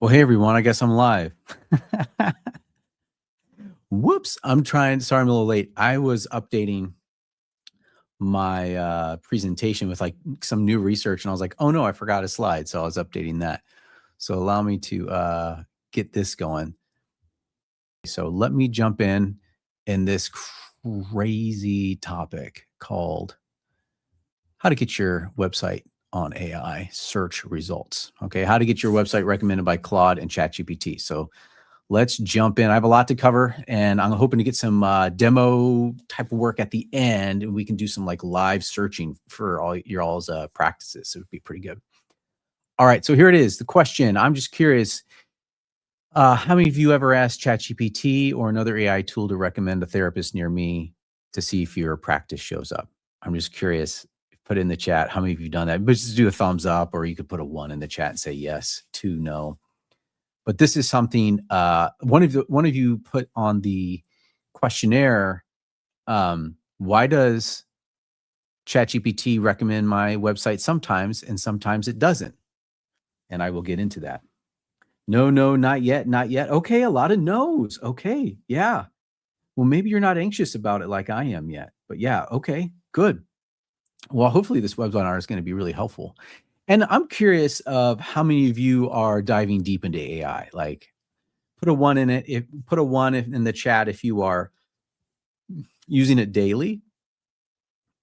Well, hey everyone, I guess I'm live. Whoops, sorry I'm a little late. I was updating my presentation with like some new research and I was like, oh no, I forgot a slide. So I was updating that. So allow me to get this going. So let me jump in this crazy topic called how to get your website on AI search results. Okay, how to get your website recommended by Claude and ChatGPT. So let's jump in. I have a lot to cover, and I'm hoping to get some demo type of work at the end, and we can do some like live searching for all your all's practices. So it would be pretty good. All right, so here it is. The question. I'm just curious. How many of you ever asked ChatGPT or another AI tool to recommend a therapist near me to see if your practice shows up? I'm just curious. Put it in the chat. How many of you done that? But just do a thumbs up, or you could put a 1 in the chat and say yes, 2 no. But this is something one of you put on the questionnaire. Why does ChatGPT recommend my website sometimes and sometimes it doesn't? And I will get into that. No, not yet, not yet. Okay, a lot of no's. Okay, yeah. Well, maybe you're not anxious about it like I am yet. But yeah, okay, good. Well, hopefully this webinar is going to be really helpful. And I'm curious of how many of you are diving deep into AI. Like, put a 1 in it. Put a 1 in the chat if you are using it daily.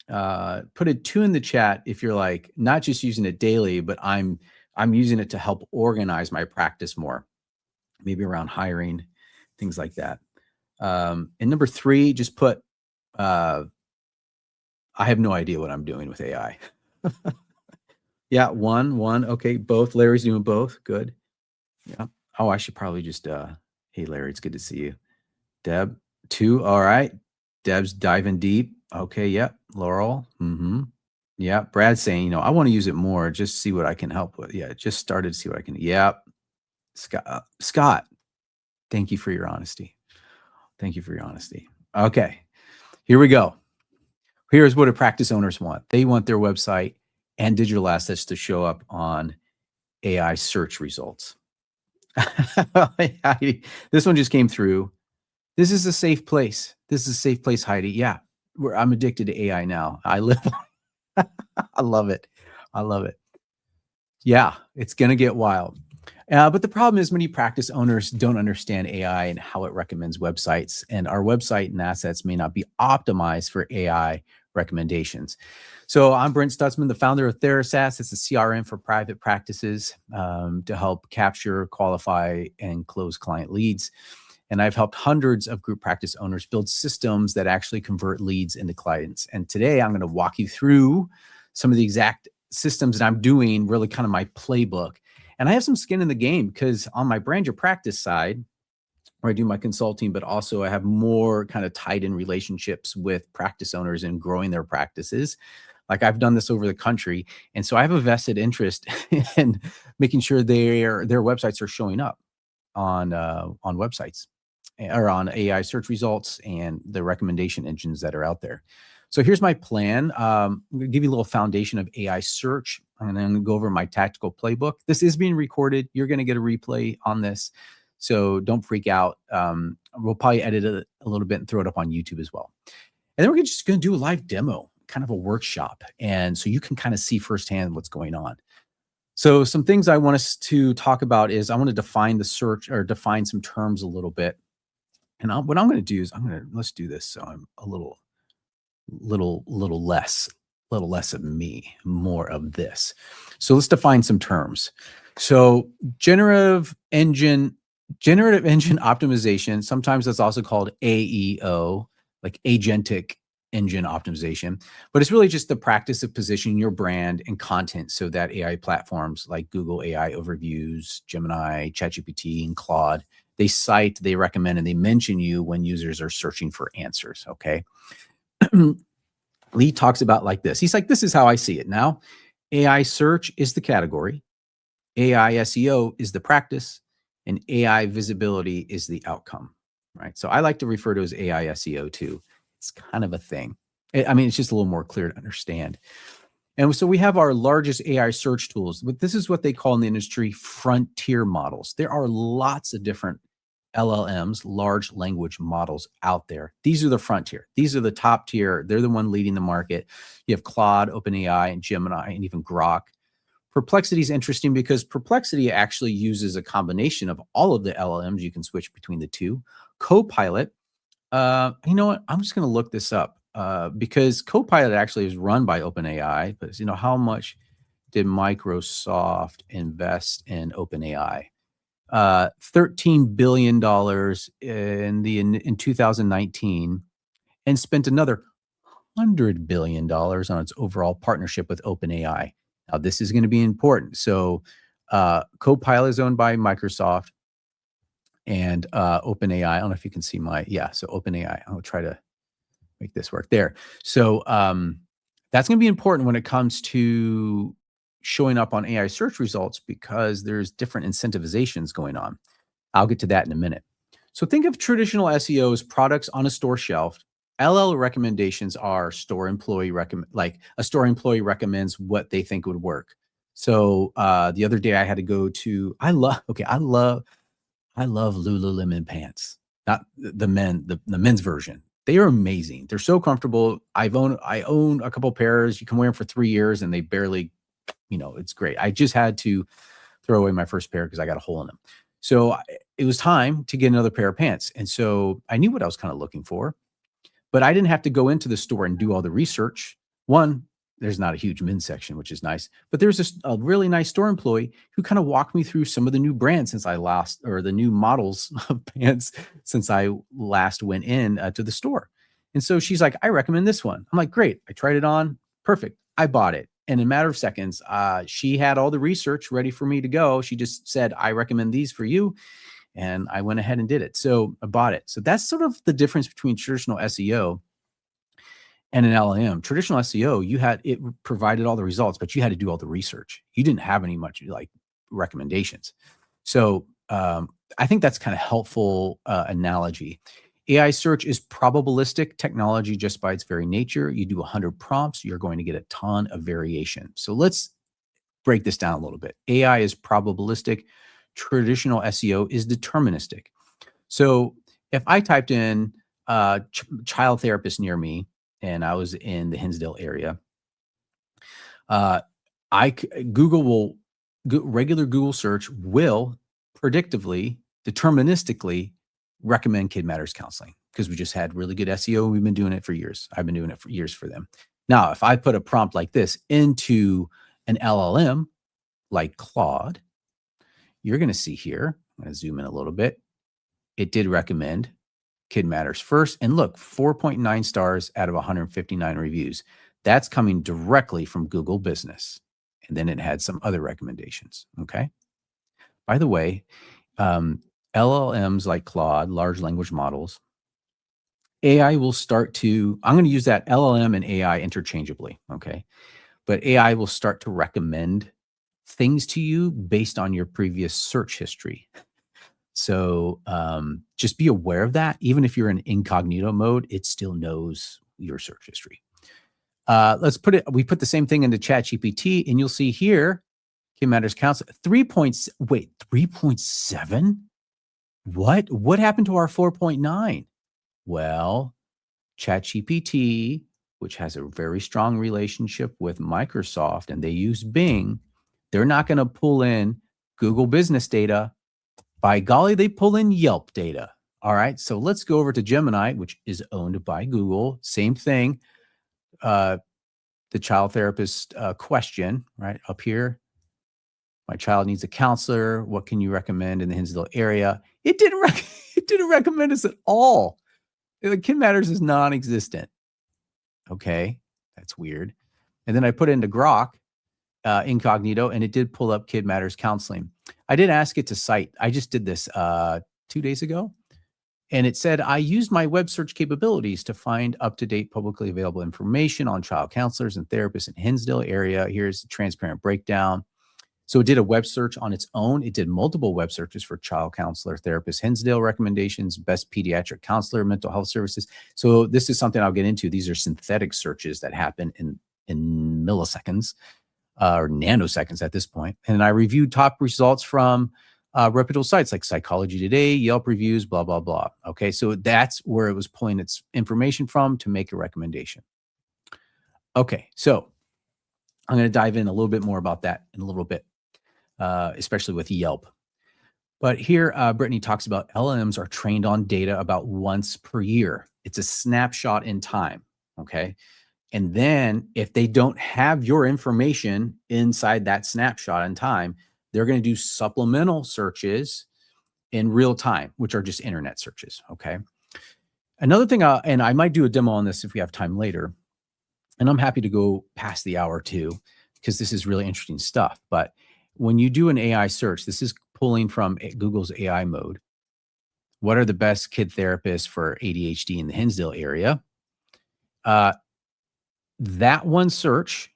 Put a 2 in the chat if you're like not just using it daily, but I'm using it to help organize my practice more, maybe around hiring, things like that. And number 3, just put I have no idea what I'm doing with AI. Yeah, 1. Okay, both. Larry's doing both. Good. Yeah. Oh, I should probably just hey Larry, it's good to see you. Deb, 2. All right. Deb's diving deep. Okay, yep. Laurel. Yeah. Brad's saying, I want to use it more, just see what I can help with. Yeah, just started to see what I can. Yep. Scott, thank you for your honesty. Thank you for your honesty. Okay, here we go. Here's what practice owners want. They want their website and digital assets to show up on AI search results. This one just came through. This is a safe place. This is a safe place, Heidi. Yeah, I'm addicted to AI now. I love it. I love it. Yeah, it's going to get wild. But the problem is many practice owners don't understand AI and how it recommends websites. And our website and assets may not be optimized for AI recommendations. So I'm Brent Stutzman, the founder of TheraSaaS. It's a CRM for private practices to help capture, qualify, and close client leads. And I've helped hundreds of group practice owners build systems that actually convert leads into clients. And today I'm going to walk you through some of the exact systems that I'm doing, really kind of my playbook. And I have some skin in the game because on my brand your practice side, where I do my consulting, but also I have more kind of tied in relationships with practice owners and growing their practices. Like I've done this over the country. And so I have a vested interest in making sure their websites are showing up on websites or on AI search results and the recommendation engines that are out there. So here's my plan. I'm going to give you a little foundation of AI search, and then I'm going to go over my tactical playbook. This is being recorded. You're going to get a replay on this. So don't freak out. We'll probably edit it a little bit and throw it up on YouTube as well. And then we're just going to do a live demo, kind of a workshop. And so you can kind of see firsthand what's going on. So some things I want us to talk about is I want to define the search or define some terms a little bit. And what I'm going to do is let's do this. So I'm a little less of me, more of this. So let's define some terms. So generative engine optimization, sometimes that's also called AEO, like agentic engine optimization, but it's really just the practice of positioning your brand and content so that AI platforms like Google AI Overviews, Gemini, ChatGPT, and Claude, they cite, they recommend, and they mention you when users are searching for answers, okay? Lee talks about like this. He's like, this is how I see it now. AI search is the category. AI SEO is the practice. And AI visibility is the outcome, right? So I like to refer to as AI SEO too. It's kind of a thing. I mean, it's just a little more clear to understand. And so we have our largest AI search tools. But this is what they call in the industry frontier models. There are lots of different LLMs, large language models out there. These are the frontier. These are the top tier. They're the one leading the market. You have Claude, OpenAI, and Gemini, and even Grok. Perplexity is interesting because Perplexity actually uses a combination of all of the LLMs. You can switch between the two. Copilot, you know what? I'm just going to look this up because Copilot actually is run by OpenAI. But how much did Microsoft invest in OpenAI? $13 billion in 2019, and spent another $100 billion on its overall partnership with OpenAI. Now, this is going to be important. So, Copilot is owned by Microsoft and OpenAI. I don't know if you can see so OpenAI. I'll try to make this work there. So, that's going to be important when it comes to showing up on AI search results because there's different incentivizations going on. I'll get to that in a minute. So think of traditional SEO as products on a store shelf. LL recommendations are store employee like a store employee recommends what they think would work. So the other day I had to go to I love Lululemon pants. Not the men's version. They are amazing. They're so comfortable. I own a couple pairs. You can wear them for 3 years and they barely, it's great. I just had to throw away my first pair because I got a hole in them. So it was time to get another pair of pants. And so I knew what I was kind of looking for, but I didn't have to go into the store and do all the research. One, there's not a huge men's section, which is nice, but there's a really nice store employee who kind of walked me through some of the new brands the new models of pants since I last went in to the store. And so she's like, I recommend this one. I'm like, great. I tried it on. Perfect. I bought it. And in a matter of seconds, she had all the research ready for me to go. She just said, I recommend these for you. And I went ahead and did it. So I bought it. So that's sort of the difference between traditional SEO and an LLM. Traditional SEO, it provided all the results, but you had to do all the research. You didn't have any much like recommendations. So I think that's kind of helpful analogy. AI search is probabilistic technology just by its very nature. You do 100 prompts, you're going to get a ton of variation. So let's break this down a little bit. AI is probabilistic. Traditional SEO is deterministic. So if I typed in child therapist near me, and I was in the Hinsdale area, regular Google search will predictively, deterministically recommend Kid Matters Counseling because we just had really good SEO. We've been doing it for years. I've been doing it for years for them. Now, if I put a prompt like this into an LLM like Claude, you're going to see here, I'm going to zoom in a little bit. It did recommend Kid Matters first. And look, 4.9 stars out of 159 reviews. That's coming directly from Google Business. And then it had some other recommendations. Okay. By the way, LLMs like Claude, large language models, AI will start to, I'm going to use that LLM and AI interchangeably. Okay. But AI will start to recommend things to you based on your previous search history. So just be aware of that. Even if you're in incognito mode, it still knows your search history. We put the same thing into ChatGPT and you'll see here, Kid Matters counts 3.7. What happened to our 4.9? Well, ChatGPT, which has a very strong relationship with Microsoft and they use Bing, they're not going to pull in Google business data. By golly, they pull in Yelp data. All right. So let's go over to Gemini, which is owned by Google. Same thing. The child therapist question right up here. My child needs a counselor. What can you recommend in the Hinsdale area? It didn't recommend us at all. The Kid Matters is non-existent. Okay. That's weird. And then I put it into Grok incognito, and it did pull up Kid Matters Counseling. I did ask it to cite. I just did this 2 days ago, and it said, I used my web search capabilities to find up-to-date publicly available information on child counselors and therapists in Hinsdale area. Here's a transparent breakdown. So it did a web search on its own. It did multiple web searches for child counselor, therapist, Hinsdale recommendations, best pediatric counselor, mental health services. So this is something I'll get into. These are synthetic searches that happen in milliseconds or nanoseconds at this point. And I reviewed top results from reputable sites like Psychology Today, Yelp reviews, blah, blah, blah. Okay, so that's where it was pulling its information from to make a recommendation. Okay, so I'm going to dive in a little bit more about that in a little bit, especially with Yelp. But here, Brittany talks about LLMs are trained on data about once per year. It's a snapshot in time, okay? And then if they don't have your information inside that snapshot in time, they're going to do supplemental searches in real time, which are just internet searches, okay? Another thing, and I might do a demo on this if we have time later, and I'm happy to go past the hour too, because this is really interesting stuff. But when you do an AI search, this is pulling from Google's AI mode. What are the best kid therapists for ADHD in the Hinsdale area? That one search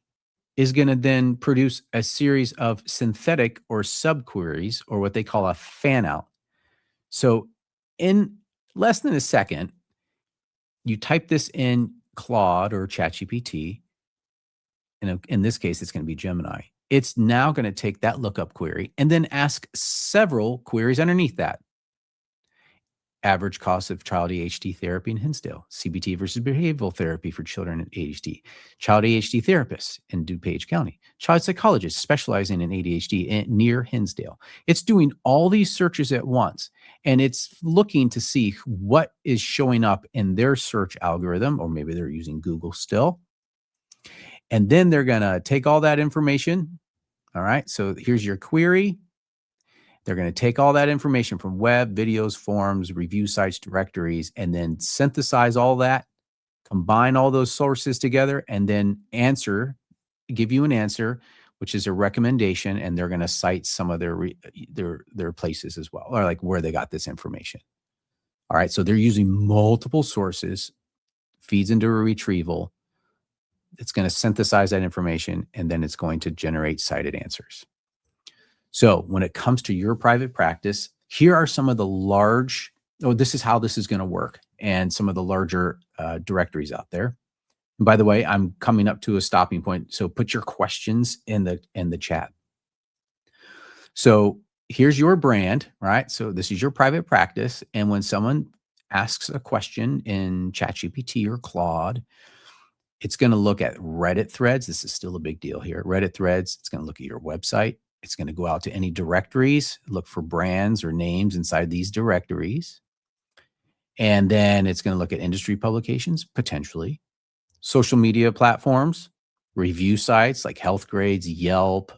is going to then produce a series of synthetic or subqueries, or what they call a fan out. So in less than a second, you type this in Claude or ChatGPT. In this case, it's going to be Gemini. It's now going to take that lookup query and then ask several queries underneath that. Average cost of child ADHD therapy in Hinsdale, CBT versus behavioral therapy for children in ADHD, child ADHD therapists in DuPage County, child psychologists specializing in ADHD near Hinsdale. It's doing all these searches at once, and it's looking to see what is showing up in their search algorithm, or maybe they're using Google still. And then they're going to take all that information. All right, so here's your query. They're going to take all that information from web, videos, forums, review sites, directories, and then synthesize all that, combine all those sources together, and then give you an answer, which is a recommendation, and they're going to cite some of their places as well, or like where they got this information. All right, so they're using multiple sources, feeds into a retrieval. It's going to synthesize that information, and then it's going to generate cited answers. So when it comes to your private practice, here are some of the this is how this is going to work, and some of the larger directories out there. And by the way, I'm coming up to a stopping point, so put your questions in the chat. So here's your brand, right? So this is your private practice, and when someone asks a question in ChatGPT or Claude, it's going to look at Reddit threads. This is still a big deal here. Reddit threads. It's going to look at your website. It's going to go out to any directories, look for brands or names inside these directories. And then it's going to look at industry publications, potentially, social media platforms, review sites like Health Grades, Yelp,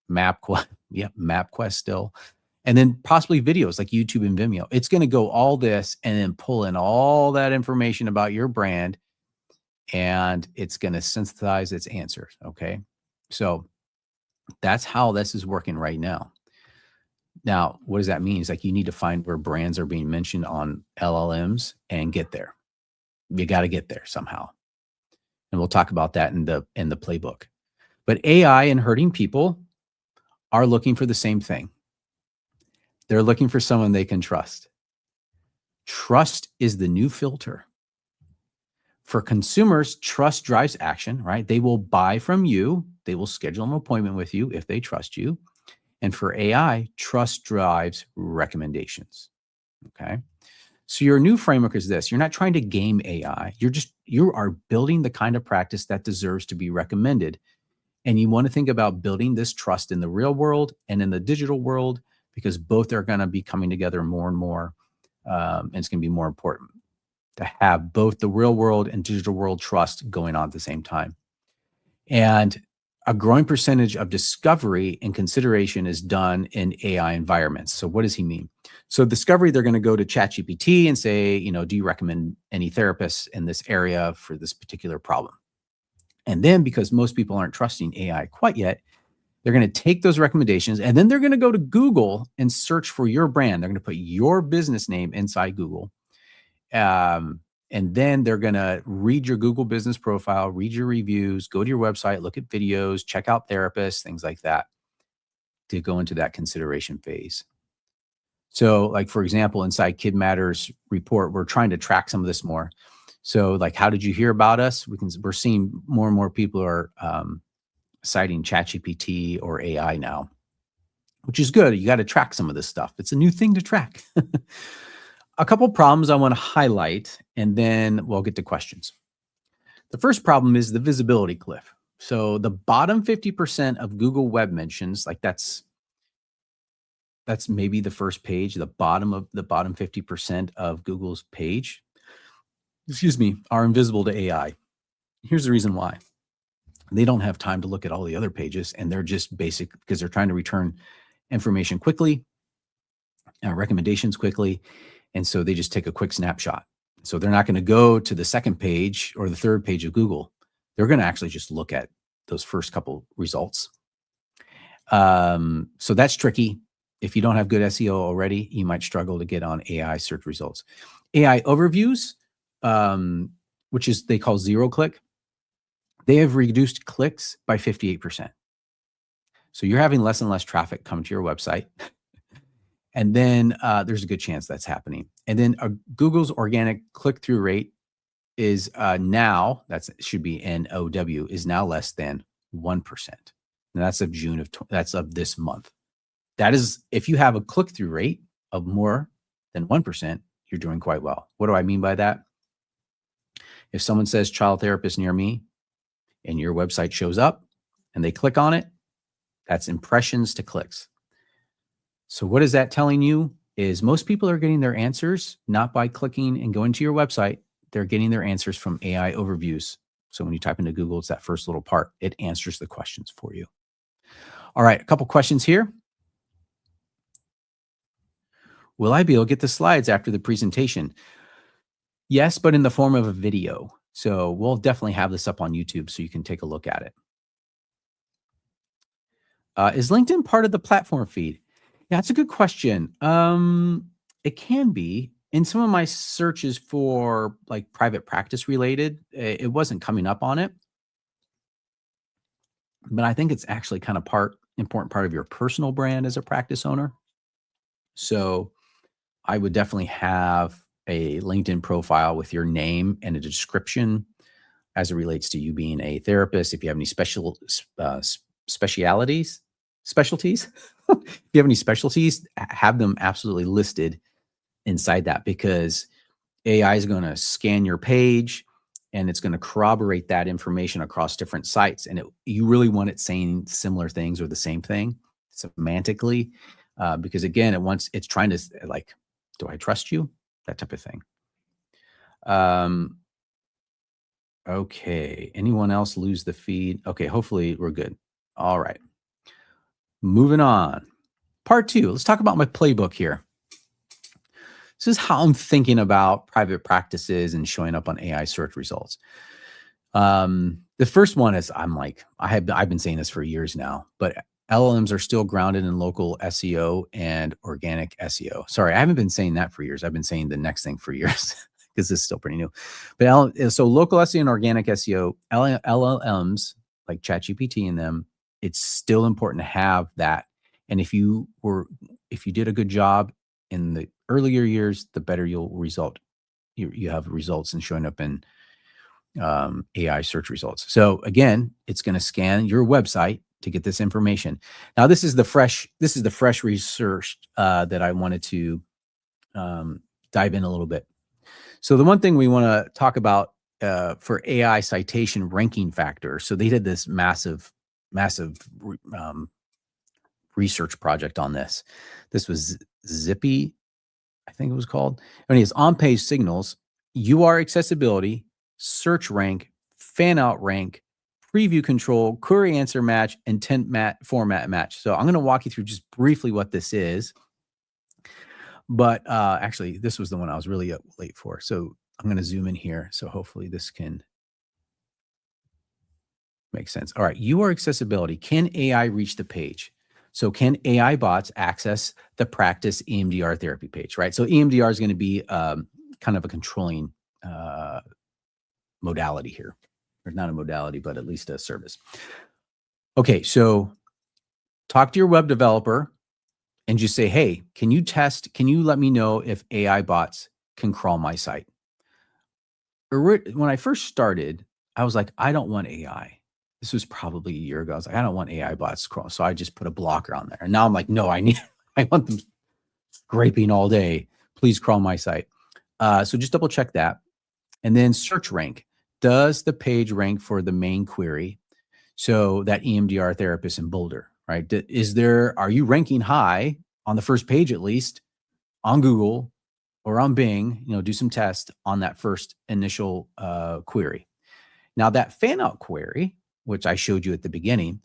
MapQuest, MapQuest still, and then possibly videos like YouTube and Vimeo. It's going to go all this and then pull in all that information about your brand, and it's going to synthesize its answers. Okay. So that's how this is working right now. Now, what does that mean? It's like you need to find where brands are being mentioned on LLMs and get there. You got to get there somehow. And we'll talk about that in the playbook. But AI and hurting people are looking for the same thing. They're looking for someone they can trust. Trust is the new filter. For consumers, trust drives action, right? They will buy from you. They will schedule an appointment with you if they trust you. And for AI, trust drives recommendations. Okay. So your new framework is this. You're not trying to game AI. You are building the kind of practice that deserves to be recommended. And you want to think about building this trust in the real world and in the digital world, because both are going to be coming together more and more. And it's going to be more important to have both the real world and digital world trust going on at the same time. And a growing percentage of discovery and consideration is done in AI environments. So what does he mean? So discovery, they're going to go to ChatGPT and say, do you recommend any therapists in this area for this particular problem? And then, because most people aren't trusting AI quite yet, they're going to take those recommendations and then they're going to go to Google and search for your brand. They're going to put your business name inside Google. And then they're going to read your Google business profile, read your reviews, go to your website, look at videos, check out therapists, things like that, to go into that consideration phase. So like, for example, inside Kid Matters report, we're trying to track some of this more. So like, how did you hear about us? We're seeing more and more people are citing ChatGPT or AI now, which is good. You got to track some of this stuff. It's a new thing to track. A couple problems I want to highlight, and then we'll get to questions. The first problem is the visibility cliff. So the bottom 50% of Google web mentions, like that's maybe the first page, the bottom 50% of Google's page, are invisible to AI. Here's the reason why. They don't have time to look at all the other pages, and they're just basic because they're trying to return information quickly, recommendations quickly. And so they just take a quick snapshot. So they're not going to go to the second page or the third page of Google. They're going to actually just look at those first couple results. So that's tricky. If you don't have good SEO already, you might struggle to get on AI search results. AI overviews, which is they call zero click, they have reduced clicks by 58%. So you're having less and less traffic come to your website. And then there's a good chance that's happening. And then Google's organic click-through rate is now, should be NOW, is now less than 1%. And that's of June that's of this month. That is, if you have a click-through rate of more than 1%, you're doing quite well. What do I mean by that? If someone says child therapist near me and your website shows up and they click on it, that's impressions to clicks. So what is that telling you? Is most people are getting their answers not by clicking and going to your website. They're getting their answers from AI overviews. So when you type into Google, it's that first little part. It answers the questions for you. All right, a couple questions here. Will I be able to get the slides after the presentation? Yes, but in the form of a video. So we'll definitely have this up on YouTube so you can take a look at it. Is LinkedIn part of the platform feed? Yeah, that's a good question. It can be. In some of my searches for like private practice related, it wasn't coming up on it. But I think it's actually kind of important part of your personal brand as a practice owner. So I would definitely have a LinkedIn profile with your name and a description as it relates to you being a therapist. If you have any specialties, if you have any specialties, have them absolutely listed inside that, because AI is going to scan your page and it's going to corroborate that information across different sites. And you really want it saying similar things or the same thing semantically, because again, it's trying to like, do I trust you? That type of thing. Okay. Anyone else lose the feed? Okay. Hopefully we're good. All right. Moving on. Part 2. Let's talk about my playbook here. This is how I'm thinking about private practices and showing up on AI search results. The first one is I've been saying this for years now, but LLMs are still grounded in local SEO and organic SEO. Sorry, I haven't been saying that for years. I've been saying the next thing for years because this is still pretty new. But so local SEO and organic SEO, LLMs like ChatGPT in them, it's still important to have that. And if you did a good job in the earlier years, the better you'll result. You have results in showing up in AI search results. So again, it's going to scan your website to get this information. Now, this is the fresh research that I wanted to dive in a little bit. So the one thing we want to talk about for AI citation ranking factor. So they did this massive research project on this. This was Zippy, I think it was called. Anyways, on-page signals, UR accessibility, search rank, fan out rank, preview control, query answer match, intent format match. So I'm going to walk you through just briefly what this is. But actually, this was the one I was really late for. So I'm going to zoom in here. So hopefully this can make sense. All right, UR accessibility. Can AI reach the page? So can AI bots access the practice EMDR therapy page, right? So EMDR is going to be kind of a controlling modality here. Or not a modality, but at least a service. Okay, so talk to your web developer and just say, hey, can you let me know if AI bots can crawl my site? When I first started, I was like, I don't want AI. This was probably a year ago. I was like, I don't want AI bots crawl. So I just put a blocker on there. And now I'm like, no, I want them scraping all day. Please crawl my site. So just double check that. And then search rank. Does the page rank for the main query? So that EMDR therapist in Boulder, right? Are you ranking high on the first page at least on Google or on Bing? Do some tests on that first initial query. Now that fan out query, which I showed you at the beginning,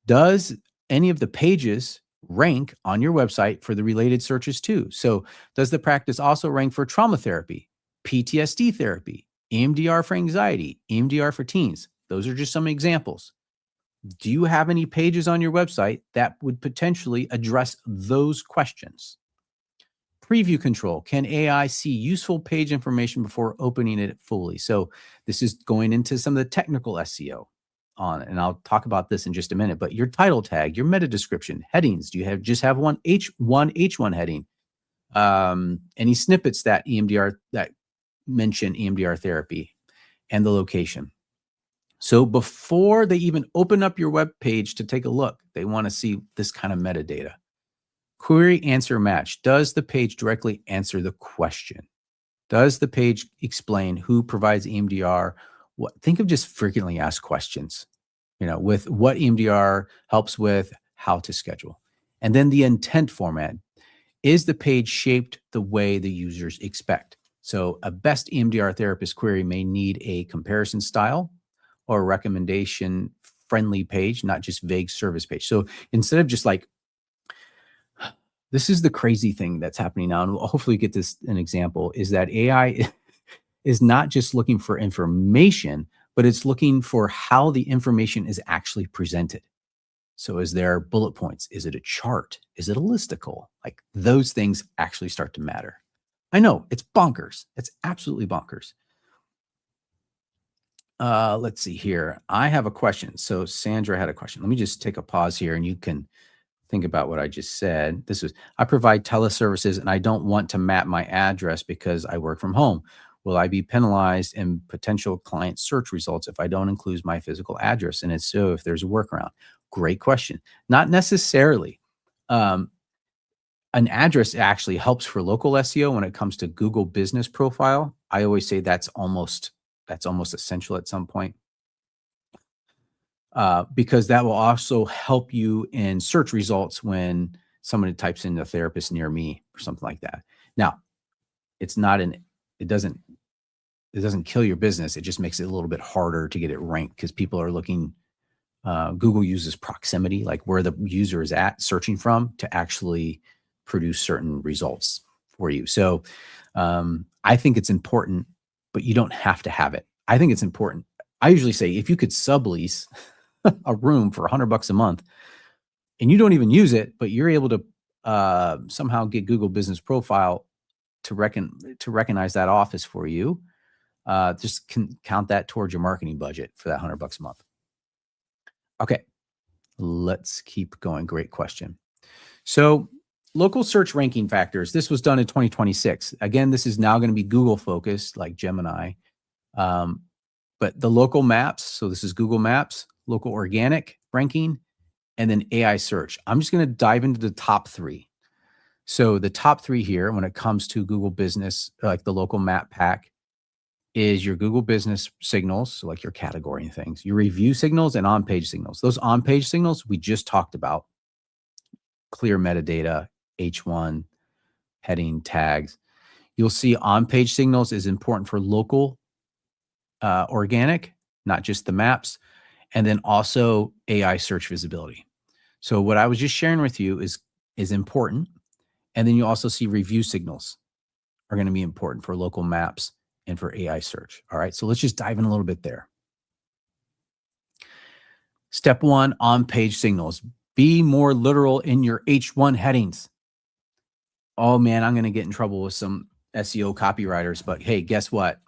does any of the pages rank on your website for the related searches too? So does the practice also rank for trauma therapy, PTSD therapy, EMDR for anxiety, EMDR for teens? Those are just some examples. Do you have any pages on your website that would potentially address those questions? Preview control. Can AI see useful page information before opening it fully? So this is going into some of the technical SEO on it, and I'll talk about this in just a minute. But your title tag, your meta description, headings. Do you just have one H1 heading? Any snippets that mention EMDR therapy and the location? So before they even open up your web page to take a look, they want to see this kind of metadata. Query answer match. Does the page directly answer the question? Does the page explain who provides EMDR? Think of just frequently asked questions, with what EMDR helps with, how to schedule. And then the intent format. Is the page shaped the way the users expect? So a best EMDR therapist query may need a comparison style or a recommendation friendly page, not just vague service page. So instead of just like, this is the crazy thing that's happening now, and we'll hopefully get this an example, is that AI is not just looking for information, but it's looking for how the information is actually presented. So is there bullet points? Is it a chart? Is it a listicle? Like those things actually start to matter. I know it's bonkers. It's absolutely bonkers. Let's see here. I have a question. So Sandra had a question. Let me just take a pause here and you can think about what I just said. I provide teleservices and I don't want to map my address because I work from home. Will I be penalized in potential client search results if I don't include my physical address? And if so, if there's a workaround. Great question. Not necessarily. An address actually helps for local SEO when it comes to Google Business Profile. I always say that's almost essential at some point. Because that will also help you in search results when somebody types in a therapist near me or something like that. Now, it doesn't kill your business. It just makes it a little bit harder to get it ranked because people are looking. Google uses proximity, like where the user is at, searching from, to actually produce certain results for you. So I think it's important, but you don't have to have it. I think it's important. I usually say if you could sublease a room for $100 a month and you don't even use it, but you're able to somehow get Google Business Profile to recognize that office for you, just count that towards your marketing budget for that $100 a month. Okay, let's keep going. Great question. So local search ranking factors. This was done in 2026. Again, this is now going to be Google focused like Gemini. But the local maps, so this is Google Maps, local organic ranking, and then AI search. I'm just going to dive into the top three. So the top three here, when it comes to Google Business, like the local map pack, is your Google Business signals, so like your category and things, your review signals and on-page signals. Those on-page signals we just talked about, clear metadata, H1, heading, tags. You'll see on-page signals is important for local organic, not just the maps, and then also AI search visibility. So what I was just sharing with you is important. And then you also see review signals are going to be important for local maps and for AI search. All right, so let's just dive in a little bit there. Step one, on-page signals. Be more literal in your H1 headings. Oh man, I'm going to get in trouble with some SEO copywriters, but hey, guess what?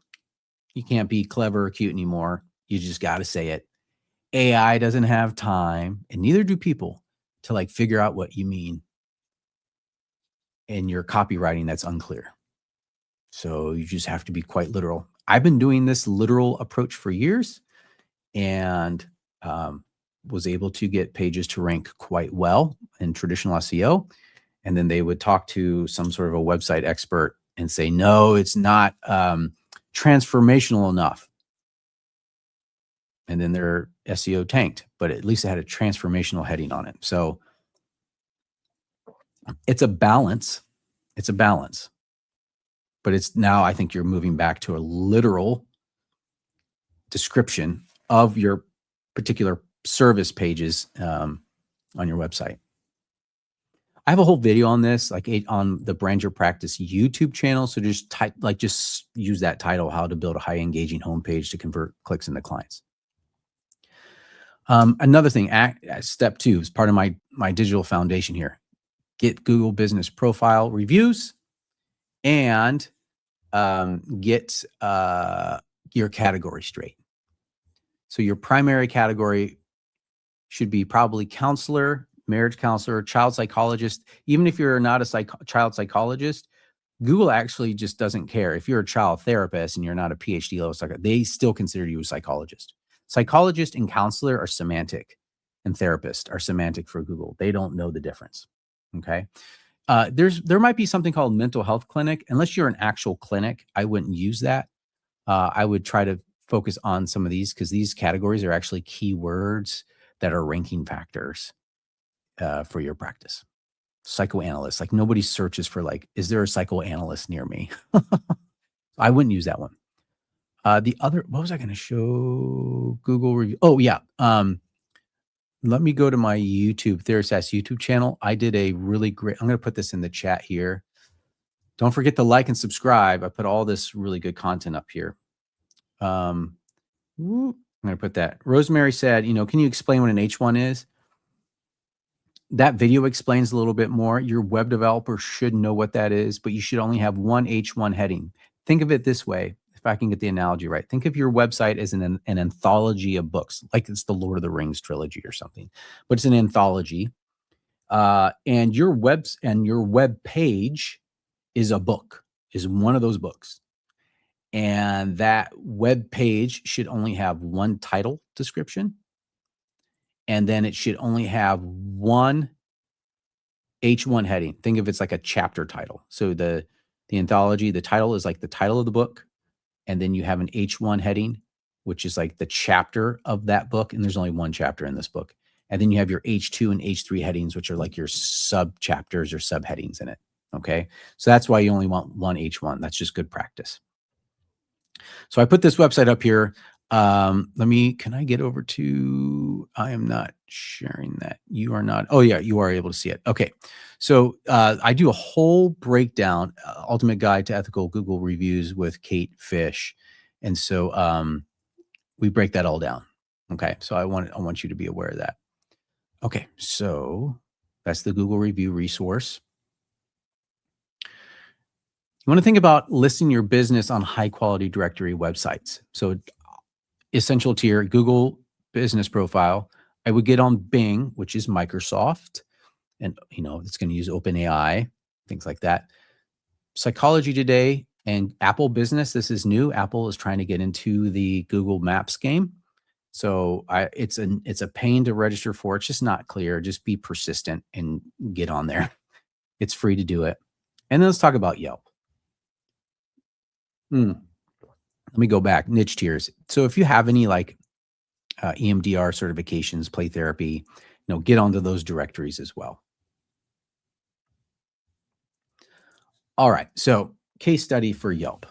You can't be clever or cute anymore. You just got to say it. AI doesn't have time, and neither do people, to like figure out what you mean in your copywriting that's unclear. So you just have to be quite literal. I've been doing this literal approach for years, and was able to get pages to rank quite well in traditional SEO. And then they would talk to some sort of a website expert and say, no, it's not transformational enough. And then their SEO tanked, but at least it had a transformational heading on it. So it's a balance. It's a balance. But it's now, I think you're moving back to a literal description of your particular service pages on your website. I have a whole video on this, like on the Brand Your Practice YouTube channel. So just just use that title, how to build a high engaging homepage to convert clicks into clients. Another thing, step 2 is part of my digital foundation here. Get Google Business Profile reviews and get your category straight. So your primary category should be probably counselor, marriage counselor, child psychologist. Even if you're not a child psychologist, Google actually just doesn't care. If you're a child therapist and you're not a PhD level psychologist, they still consider you a psychologist. Psychologist and counselor are semantic, and therapist are semantic for Google. They don't know the difference. Okay. There might be something called mental health clinic. Unless you're an actual clinic, I wouldn't use that. I would try to focus on some of these because these categories are actually keywords that are ranking factors for your practice. Psychoanalyst, like nobody searches for like, is there a psychoanalyst near me? I wouldn't use that one. The other, what was I going to show? Google review. Oh yeah. Let me go to my YouTube, TheraSaaS YouTube channel. I did a really great, I'm going to put this in the chat here. Don't forget to like and subscribe. I put all this really good content up here. I'm going to put that. Rosemary said, can you explain what an H1 is? That video explains a little bit more. Your web developer should know what that is, but you should only have one H1 heading. Think of it this way, if I can get the analogy right. Think of your website as an anthology of books, like it's the Lord of the Rings trilogy or something, but it's an anthology. And your web page is a book, is one of those books. And that web page should only have one title description. And then it should only have one H1 heading. Think of it's like a chapter title. So the anthology, the title is like the title of the book. And then you have an H1 heading, which is like the chapter of that book. And there's only one chapter in this book. And then you have your H2 and H3 headings, which are like your sub chapters or subheadings in it. Okay. So that's why you only want one H1. That's just good practice. So I put this website up here. Can I get over to, I am not sharing that. You are not. Oh yeah, you are able to see it. Okay. So I do a whole breakdown, Ultimate Guide to Ethical Google Reviews with Kate Fish. And so we break that all down. Okay. So I want you to be aware of that. Okay. So that's the Google review resource. You want to think about listing your business on high quality directory websites. So essential tier, Google business profile. I would get on Bing, which is Microsoft, and it's going to use OpenAI, things like that. Psychology Today and Apple Business. This is new. Apple is trying to get into the Google Maps game. So it's a pain to register for. It's just not clear. Just be persistent and get on there. It's free to do it. And then let's talk about Yelp. Let me go back. Niche tiers. So if you have any like EMDR certifications, play therapy, get onto those directories as well. All right. So case study for Yelp.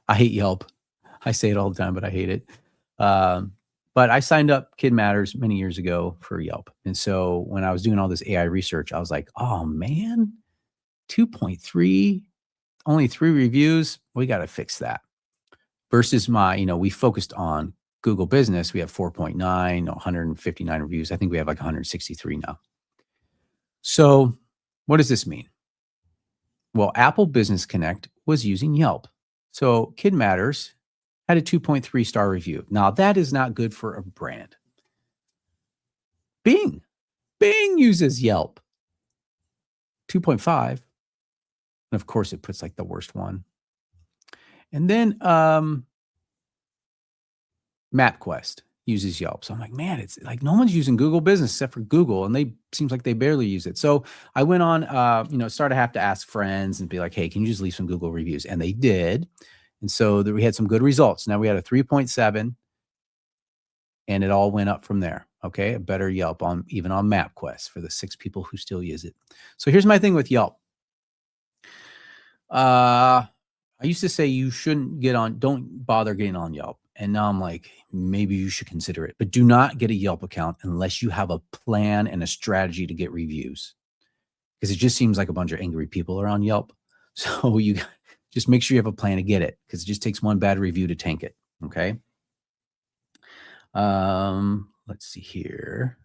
I hate Yelp. I say it all the time, but I hate it. But I signed up Kid Matters many years ago for Yelp. And so when I was doing all this AI research, I was like, oh man, 2.3, only 3 reviews. We got to fix that. Versus we focused on Google Business. We have 4.9, 159 reviews. I think we have like 163 now. So what does this mean? Well, Apple Business Connect was using Yelp. So Kid Matters had a 2.3 star review. Now that is not good for a brand. Bing uses Yelp. 2.5. And of course it puts like the worst one. And then MapQuest uses Yelp. So I'm like, man, it's like no one's using Google Business except for Google, and they seems like they barely use it. So I went on, started to have to ask friends and be like, hey, can you just leave some Google reviews? And they did. And so we had some good results. Now we had a 3.7, and it all went up from there. Okay, a better Yelp even on MapQuest for the 6 people who still use it. So here's my thing with Yelp. I used to say you shouldn't don't bother getting on Yelp. And now I'm like, maybe you should consider it, but do not get a Yelp account unless you have a plan and a strategy to get reviews. Because it just seems like a bunch of angry people are on Yelp. So you just make sure you have a plan to get it, because it just takes one bad review to tank it. Okay. Let's see here.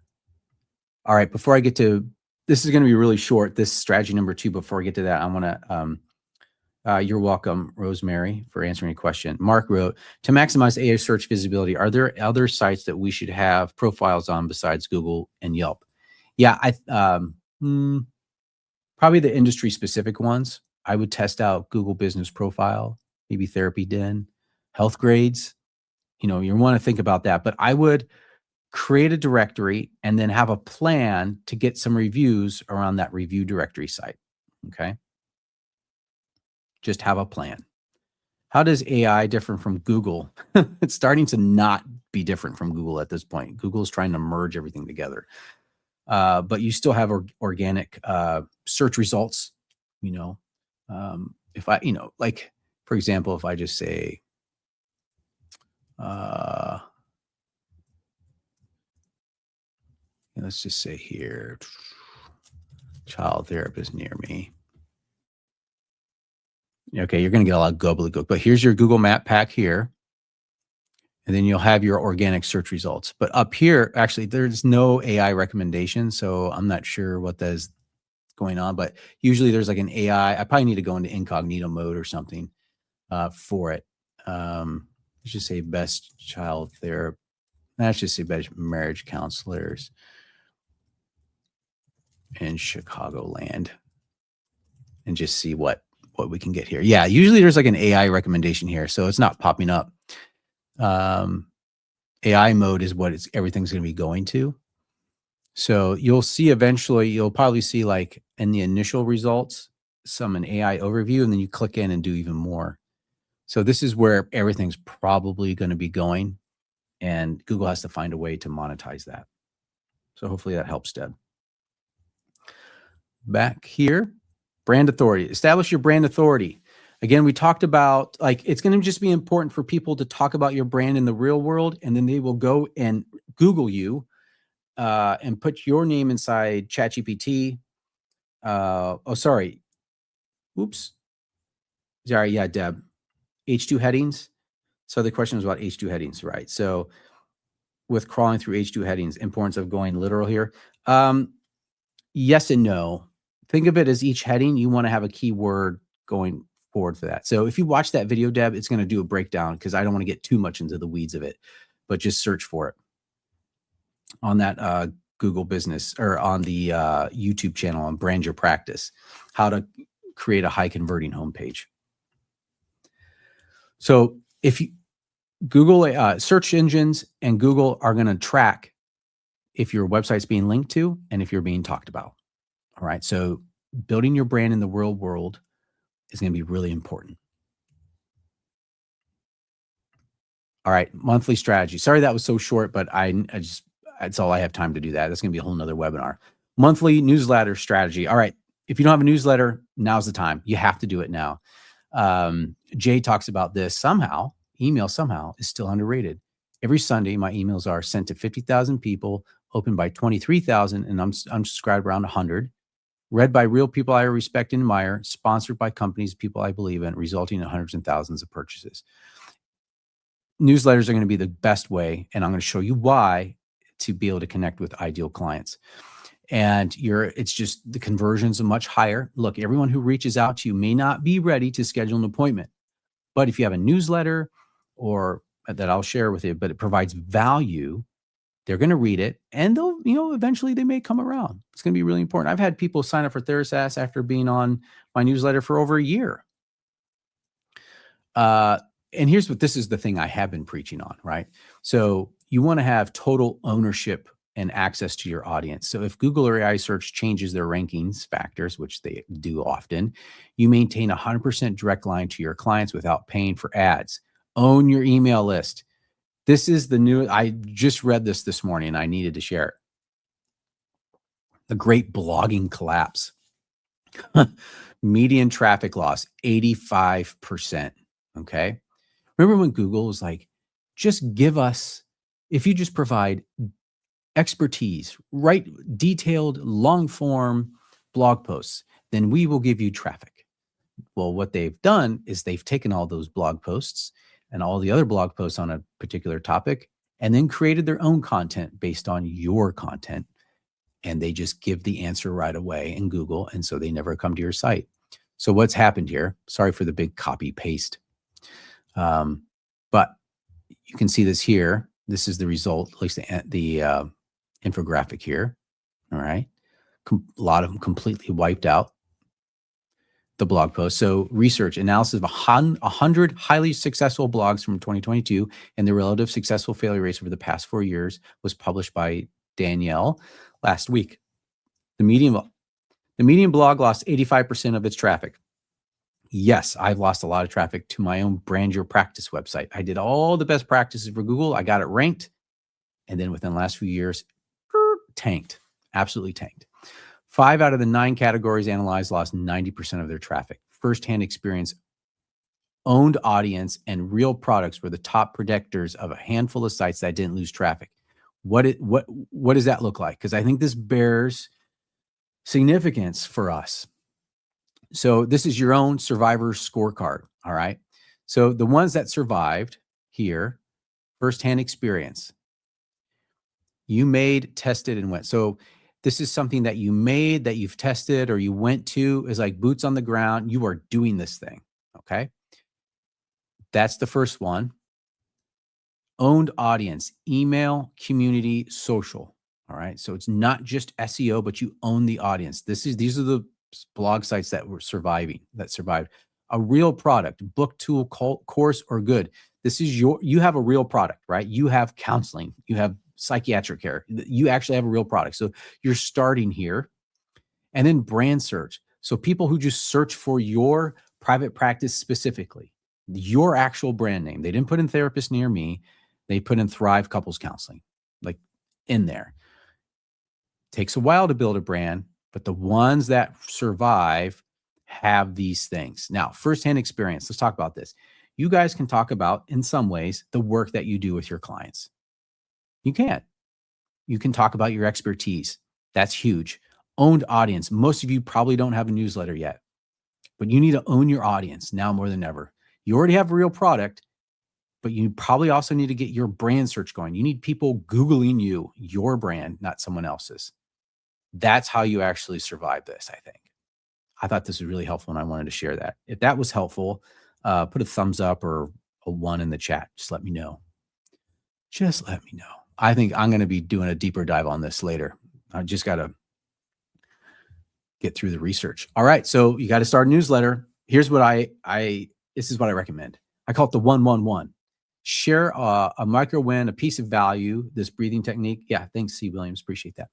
All right. Before I get to, this is going to be really short. This strategy number 2, before I get to that, I want to, you're welcome, Rosemary, for answering a question. Mark wrote, to maximize AI search visibility, are there other sites that we should have profiles on besides Google and Yelp? Yeah, probably the industry specific ones. I would test out Google Business Profile, maybe Therapy Den, Health Grades. You want to think about that, but I would create a directory and then have a plan to get some reviews around that review directory site. Okay. Just have a plan. How does AI different from Google? It's starting to not be different from Google at this point. Google is trying to merge everything together. But you still have organic search results. If I, like, for example, if I just say, let's just say here, child therapist near me. Okay, you're going to get a lot of gobbledygook, but here's your Google Map pack here. And then you'll have your organic search results. But up here, actually, there's no AI recommendation. So I'm not sure what that is going on, but usually there's like an AI. I probably need to go into incognito mode or something for it. Let's just say best child therapy. Let's just say best marriage counselors in Chicagoland, and just see what we can get here. Yeah, usually there's like an AI recommendation here, so it's not popping up. AI mode is what everything's going to be going to. So you'll see eventually, you'll probably see like in the initial results, an AI overview, and then you click in and do even more. So this is where everything's probably going to be going, and Google has to find a way to monetize that. So hopefully that helps, Deb. Back here, brand authority. Establish your brand authority. Again, we talked about, like, it's going to just be important for people to talk about your brand in the real world, and then they will go and Google you and put your name inside ChatGPT. Oops. Sorry. Yeah, Deb. H2 headings. So the question was about H2 headings, right? So with crawling through H2 headings, importance of going literal here. Yes and no. Think of it as each heading, you want to have a keyword going forward for that. So if you watch that video, Deb, it's going to do a breakdown, because I don't want to get too much into the weeds of it, but just search for it on that Google Business, or on the YouTube channel on Brand Your Practice, how to create a high converting homepage. So if you Google search engines and Google are going to track if your website's being linked to and if you're being talked about. All right. So building your brand in the real world is going to be really important. All right. Monthly strategy. Sorry that was so short, but that's all I have time to do that. That's going to be a whole nother webinar. Monthly newsletter strategy. All right. If you don't have a newsletter, now's the time. You have to do it now. Jay talks about this. Email somehow is still underrated. Every Sunday, my emails are sent to 50,000 people, opened by 23,000, and I'm subscribed around 100. Read by real people I respect and admire, sponsored by companies, people I believe in, resulting in hundreds and thousands of purchases. Newsletters are going to be the best way, and I'm going to show you why, to be able to connect with ideal clients. And it's just the conversions are much higher. Look, everyone who reaches out to you may not be ready to schedule an appointment, but if you have a newsletter or that I'll share with you, but it provides value, they're going to read it, and they'll, eventually they may come around. It's going to be really important. I've had people sign up for TheraSaaS after being on my newsletter for over a year. And this is the thing I have been preaching on, right? So you want to have total ownership and access to your audience. So if Google or AI search changes their rankings factors, which they do often, you maintain 100% direct line to your clients without paying for ads. Own your email list. This is the new, I just read this morning and I needed to share it. The great blogging collapse. Median traffic loss, 85%. Okay. Remember when Google was like, just give us, if you just provide expertise, write detailed, long form blog posts, then we will give you traffic. Well, what they've done is they've taken all those blog posts and all the other blog posts on a particular topic and then created their own content based on your content. And they just give the answer right away in Google. And so they never come to your site. So what's happened here? Sorry for the big copy paste. But you can see this here. This is the result, at least the infographic here. All right. A lot of them completely wiped out the blog post. So research analysis of 100 highly successful blogs from 2022 and the relative successful failure rates over the past 4 years was published by Danielle last week. The median blog lost 85% of its traffic. Yes, I've lost a lot of traffic to my own Brand Your Practice website. I did all the best practices for Google. I got it ranked. And then within the last few years, tanked, absolutely tanked. 5 out of the 9 categories analyzed lost 90% of their traffic. Firsthand experience, owned audience, and real products were the top predictors of a handful of sites that didn't lose traffic. What does that look like? Because I think this bears significance for us. So this is your own survivor scorecard. All right. So the ones that survived here, firsthand experience. You made, tested, and went. So this is something that you made, that you've tested, or you went to, is like boots on the ground. You are doing this thing. Okay. That's the first one. Owned audience, email, community, social. All right. So it's not just SEO, but you own the audience. These are the blog sites that survived. A real product, book, tool, course, or good. You have a real product, right? You have counseling, you have psychiatric care. You actually have a real product. So you're starting here. And then brand search. So people who just search for your private practice specifically, your actual brand name. They didn't put in therapist near me. They put in Thrive Couples Counseling, like in there. Takes a while to build a brand, but the ones that survive have these things. Now, firsthand experience. Let's talk about this. You guys can talk about, in some ways, the work that you do with your clients. You can. You can talk about your expertise. That's huge. Owned audience. Most of you probably don't have a newsletter yet, but you need to own your audience now more than ever. You already have a real product, but you probably also need to get your brand search going. You need people Googling you, your brand, not someone else's. That's how you actually survive this, I think. I thought this was really helpful and I wanted to share that. If that was helpful, put a thumbs up or a 1 in the chat. Just let me know. Just let me know. I think I'm going to be doing a deeper dive on this later. I just got to get through the research. All right. So you got to start a newsletter. Here's what this is what I recommend. I call it the 111. Share a micro win, a piece of value, this breathing technique. Yeah. Thanks, C. Williams. Appreciate that.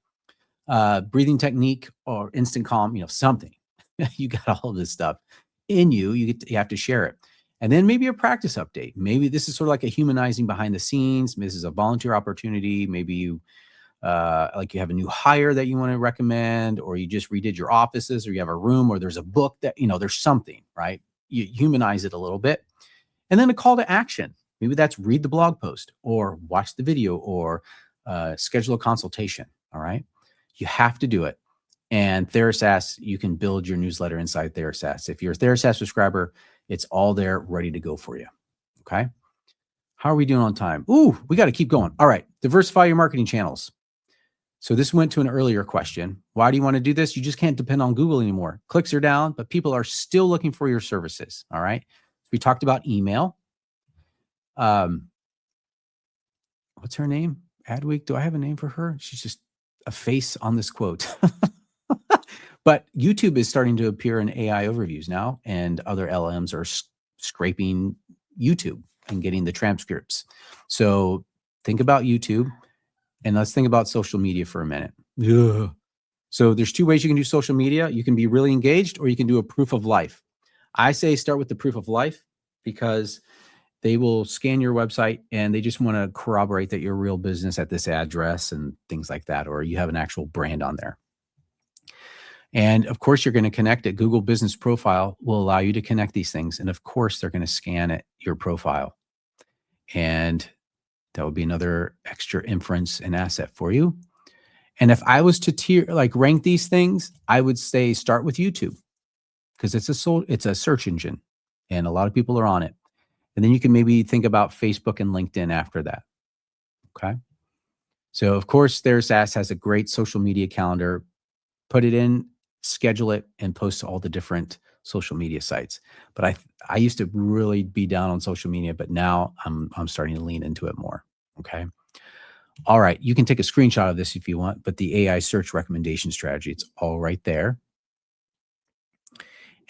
Breathing technique or instant calm, something. You got all this stuff in you. You have to share it. And then maybe a practice update. Maybe this is sort of like a humanizing behind the scenes. This is a volunteer opportunity. Maybe you you have a new hire that you want to recommend, or you just redid your offices, or you have a room, or there's a book that, there's something, right? You humanize it a little bit. And then a call to action. Maybe that's read the blog post or watch the video or schedule a consultation. All right. You have to do it. And TheraSaaS, you can build your newsletter inside TheraSaaS. If you're a TheraSaaS subscriber, it's all there ready to go for you. Okay. How are we doing on time? Ooh, we got to keep going. All right. Diversify your marketing channels. So this went to an earlier question. Why do you want to do this? You just can't depend on Google anymore. Clicks are down, but people are still looking for your services. All right. We talked about email. What's her name? Adweek. Do I have a name for her? She's just a face on this quote. But YouTube is starting to appear in AI overviews now, and other LLMs are scraping YouTube and getting the transcripts. So think about YouTube, and let's think about social media for a minute. Yeah. So there's two ways you can do social media. You can be really engaged, or you can do a proof of life. I say start with the proof of life, because they will scan your website and they just want to corroborate that you're a real business at this address and things like that, or you have an actual brand on there. And of course, you're going to connect it. Google Business Profile will allow you to connect these things. And of course, they're going to scan it, your profile. And that would be another extra inference and asset for you. And if I was to rank these things, I would say start with YouTube, because it's a search engine and a lot of people are on it. And then you can maybe think about Facebook and LinkedIn after that. Okay. So of course, TheraSaaS has a great social media calendar. Put it in, schedule it, and post to all the different social media sites. But I used to really be down on social media, but now I'm starting to lean into it more. Okay. All right. You can take a screenshot of this if you want, but the AI search recommendation strategy, it's all right there.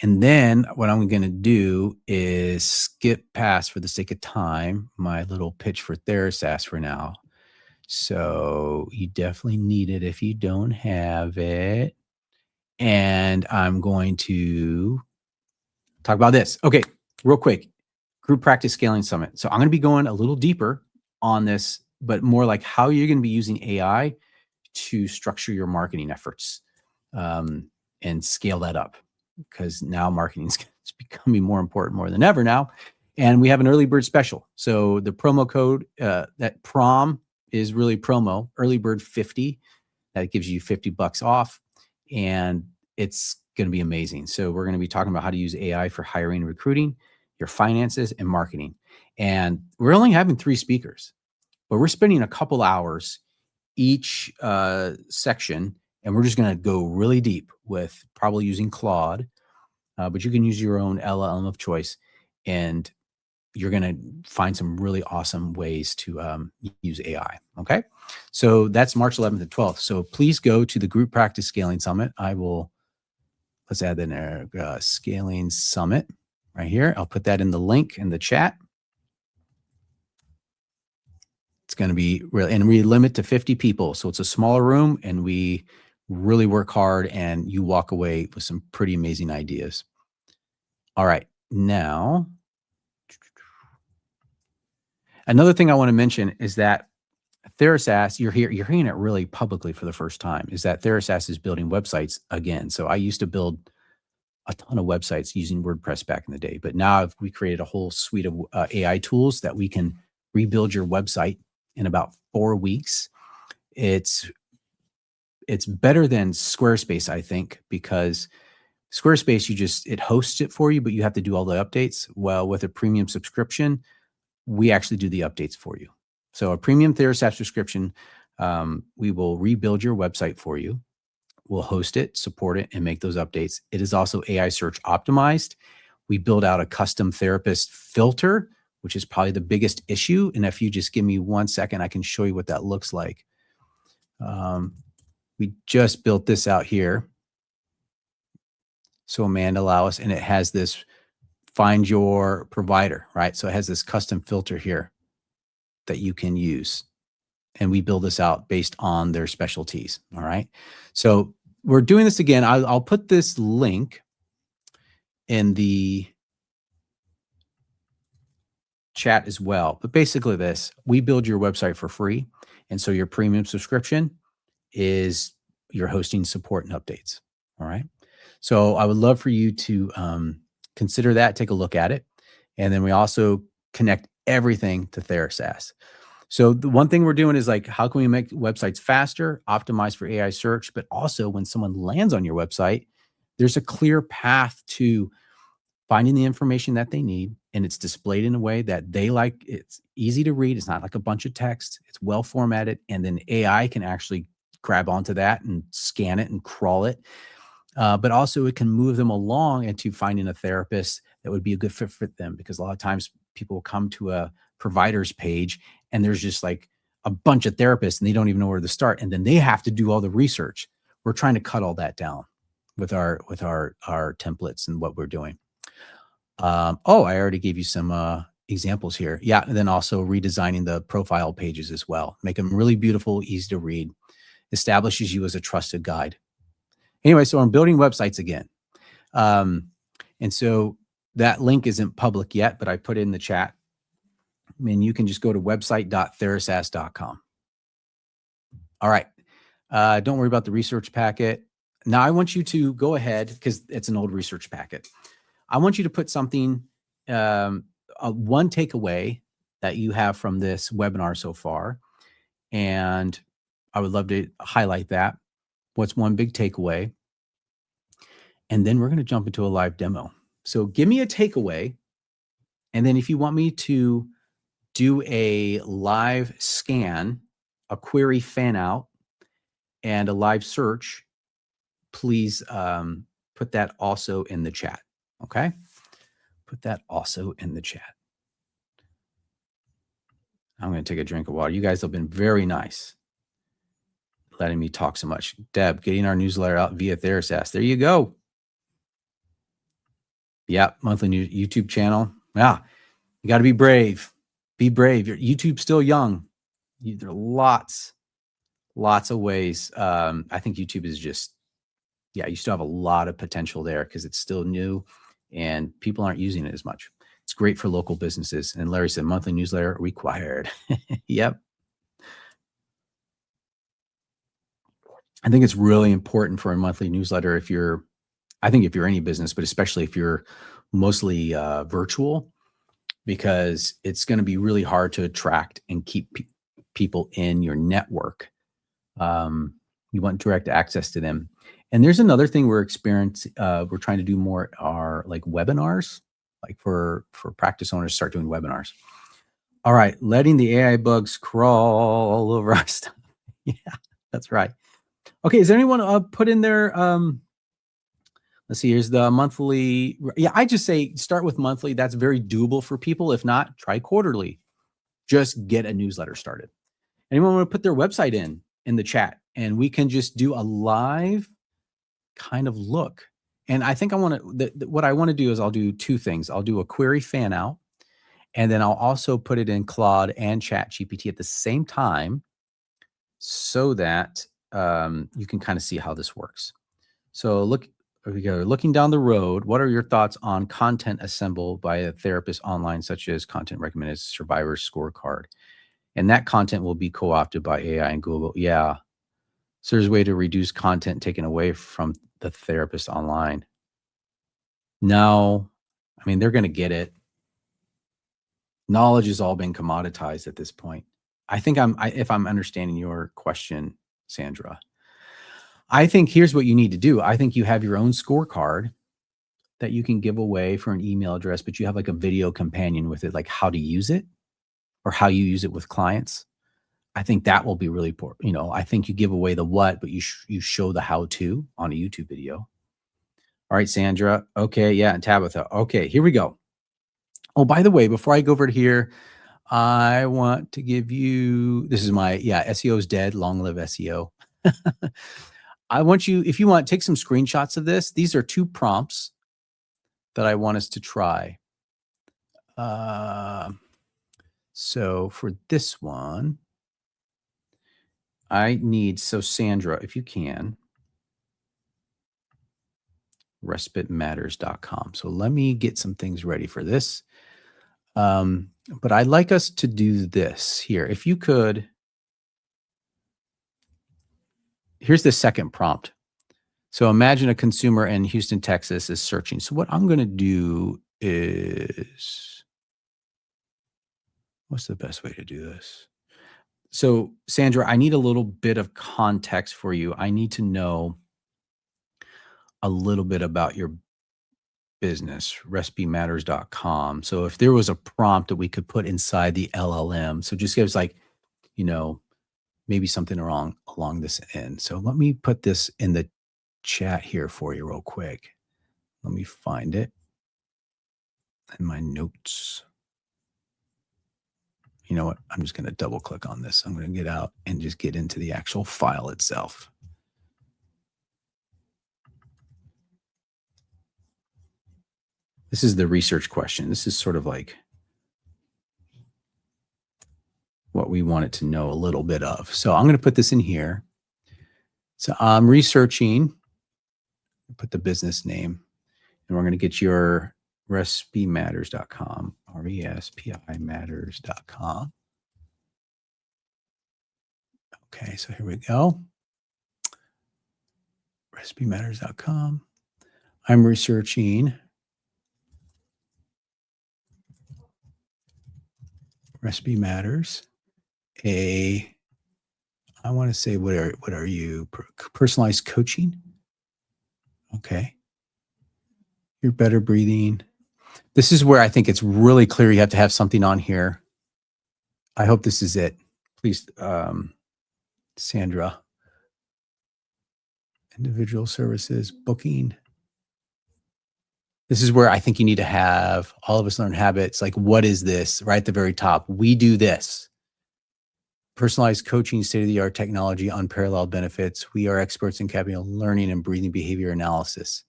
And then what I'm going to do is skip past, for the sake of time, my little pitch for TheraSaaS for now. So you definitely need it if you don't have it. And I'm going to talk about this. Okay, real quick. Group Practice Scaling Summit. So I'm going to be going a little deeper on this, but more like how you're going to be using AI to structure your marketing efforts, and scale that up, because now marketing is becoming more important more than ever now. And we have an early bird special. So the promo code, that prom is really promo, early bird 50. That gives you $50 off, and it's going to be amazing. So we're going to be talking about how to use AI for hiring and recruiting, your finances, and marketing. And we're only having 3 speakers, but we're spending a couple hours each section, and we're just going to go really deep with probably using Claude, but you can use your own LLM of choice, and you're going to find some really awesome ways to use AI. Okay. So that's March 11th and 12th. So please go to the Group Practice Scaling Summit. Let's add that in there, Scaling Summit right here. I'll put that in the link in the chat. It's going to be real, and we limit to 50 people. So it's a smaller room, and we really work hard, and you walk away with some pretty amazing ideas. All right. Now, another thing I want to mention is that TheraSaaS, you're hearing it really publicly for the first time, is that TheraSaaS is building websites again. So I used to build a ton of websites using WordPress back in the day, but now we created a whole suite of AI tools that we can rebuild your website in about 4 weeks. It's better than Squarespace, I think, because Squarespace, it hosts it for you, but you have to do all the updates. Well, with a premium subscription, we actually do the updates for you. So a premium TheraSaaS subscription, we will rebuild your website for you. We'll host it, support it, and make those updates. It is also AI search optimized. We build out a custom therapist filter, which is probably the biggest issue. And if you just give me 1 second, I can show you what that looks like. We just built this out here. So Amanda allow us, and it has this find your provider, right? So it has this custom filter here that you can use. And we build this out based on their specialties. All right. So we're doing this again. I'll put this link in the chat as well. But basically we build your website for free. And so your premium subscription is your hosting, support, and updates. All right. So I would love for you to consider that, take a look at it. And then we also connect everything to TheraSaaS. So the one thing we're doing is how can we make websites faster, optimize for AI search, but also when someone lands on your website, there's a clear path to finding the information that they need, and it's displayed in a way that they like. It's easy to read. It's not like a bunch of text. It's well formatted, and then AI can actually grab onto that and scan it and crawl it. But also it can move them along into finding a therapist that would be a good fit for them, because a lot of times people will come to a provider's page and there's just a bunch of therapists and they don't even know where to start. And then they have to do all the research. We're trying to cut all that down with our templates and what we're doing. I already gave you some examples here. Yeah, and then also redesigning the profile pages as well. Make them really beautiful, easy to read. Establishes you as a trusted guide. Anyway, so I'm building websites again. And so that link isn't public yet, but I put it in the chat. And you can just go to website.therasaas.com. All right. Don't worry about the research packet. Now I want you to go ahead, because it's an old research packet. I want you to put something, one takeaway that you have from this webinar so far. And I would love to highlight that. What's one big takeaway? And then we're going to jump into a live demo. So give me a takeaway. And then if you want me to do a live scan, a query fan out, and a live search, please put that also in the chat. Okay? Put that also in the chat. I'm going to take a drink of water. You guys have been very nice, letting me talk so much. Deb, getting our newsletter out via TheraSaaS. There you go. Yeah, monthly new YouTube channel. Yeah, you got to be brave. Be brave. YouTube's still young. There are lots of ways. I think YouTube is just, yeah, you still have a lot of potential there because it's still new and people aren't using it as much. It's great for local businesses. And Larry said monthly newsletter required. Yep. I think it's really important for a monthly newsletter if you're any business, but especially if you're mostly virtual, because it's going to be really hard to attract and keep people in your network. You want direct access to them. And there's another thing we're trying to do more are like webinars, like for practice owners, start doing webinars. All right. Letting the AI bugs crawl all over our stuff. Yeah, that's right. Okay. Is anyone put in there? Let's see, here's the monthly. Yeah, I just say start with monthly. That's very doable for people. If not, try quarterly. Just get a newsletter started. Anyone want to put their website in the chat, and we can just do a live kind of look. And I think what I want to do is I'll do two things. I'll do a query fan out, and then I'll also put it in Claude and ChatGPT at the same time so that you can kind of see how this works. So we go looking down the road. What are your thoughts on content assembled by a therapist online, such as content recommended survivor scorecard? And that content will be co-opted by AI and Google. Yeah. So there's a way to reduce content taken away from the therapist online. No, I mean, they're going to get it. Knowledge has all been commoditized at this point. I think if I'm understanding your question, Sandra, I think here's what you need to do. I think you have your own scorecard that you can give away for an email address, but you have like a video companion with it, like how to use it or how you use it with clients. I think that will be really important. I think you give away the what, but you show the how to on a YouTube video. All right, Sandra. Okay. Yeah. And Tabitha. Okay, here we go. Oh, by the way, before I go over to here, I want to give you, this is my, SEO is dead. Long live SEO. I want you, if you want, take some screenshots of this. These are two prompts that I want us to try. So for this one, I need, Sandra, if you can, respitematters.com. So let me get some things ready for this. But I'd like us to do this here. If you could, here's the second prompt. So imagine a consumer in Houston, Texas is searching. So what I'm going to do is, what's the best way to do this? So Sandra, I need a little bit of context for you. I need to know a little bit about your business, recipematters.com. So if there was a prompt that we could put inside the LLM, so just give us like, maybe something along this end. So let me put this in the chat here for you real quick. Let me find it in my notes. You know what? I'm just going to double click on this. I'm going to get out and just get into the actual file itself. This is the research question. This is sort of like what we want it to know a little bit of. So I'm going to put this in here. So I'm researching, put the business name, and we're going to get your respimatters.com, respimatters.com. Okay, so here we go. respimatters.com. I'm researching Recipe Matters. I want to say, what are you? Personalized coaching. Okay. You're better breathing. This is where I think it's really clear you have to have something on here. I hope this is it. Please, Sandra. Individual services, booking. This is where I think you need to have All of Us Learn Habits. Like, what is this? Right at the very top. We do this. Personalized coaching, state-of-the-art technology, unparalleled benefits. We are experts in capital learning and breathing behavior analysis.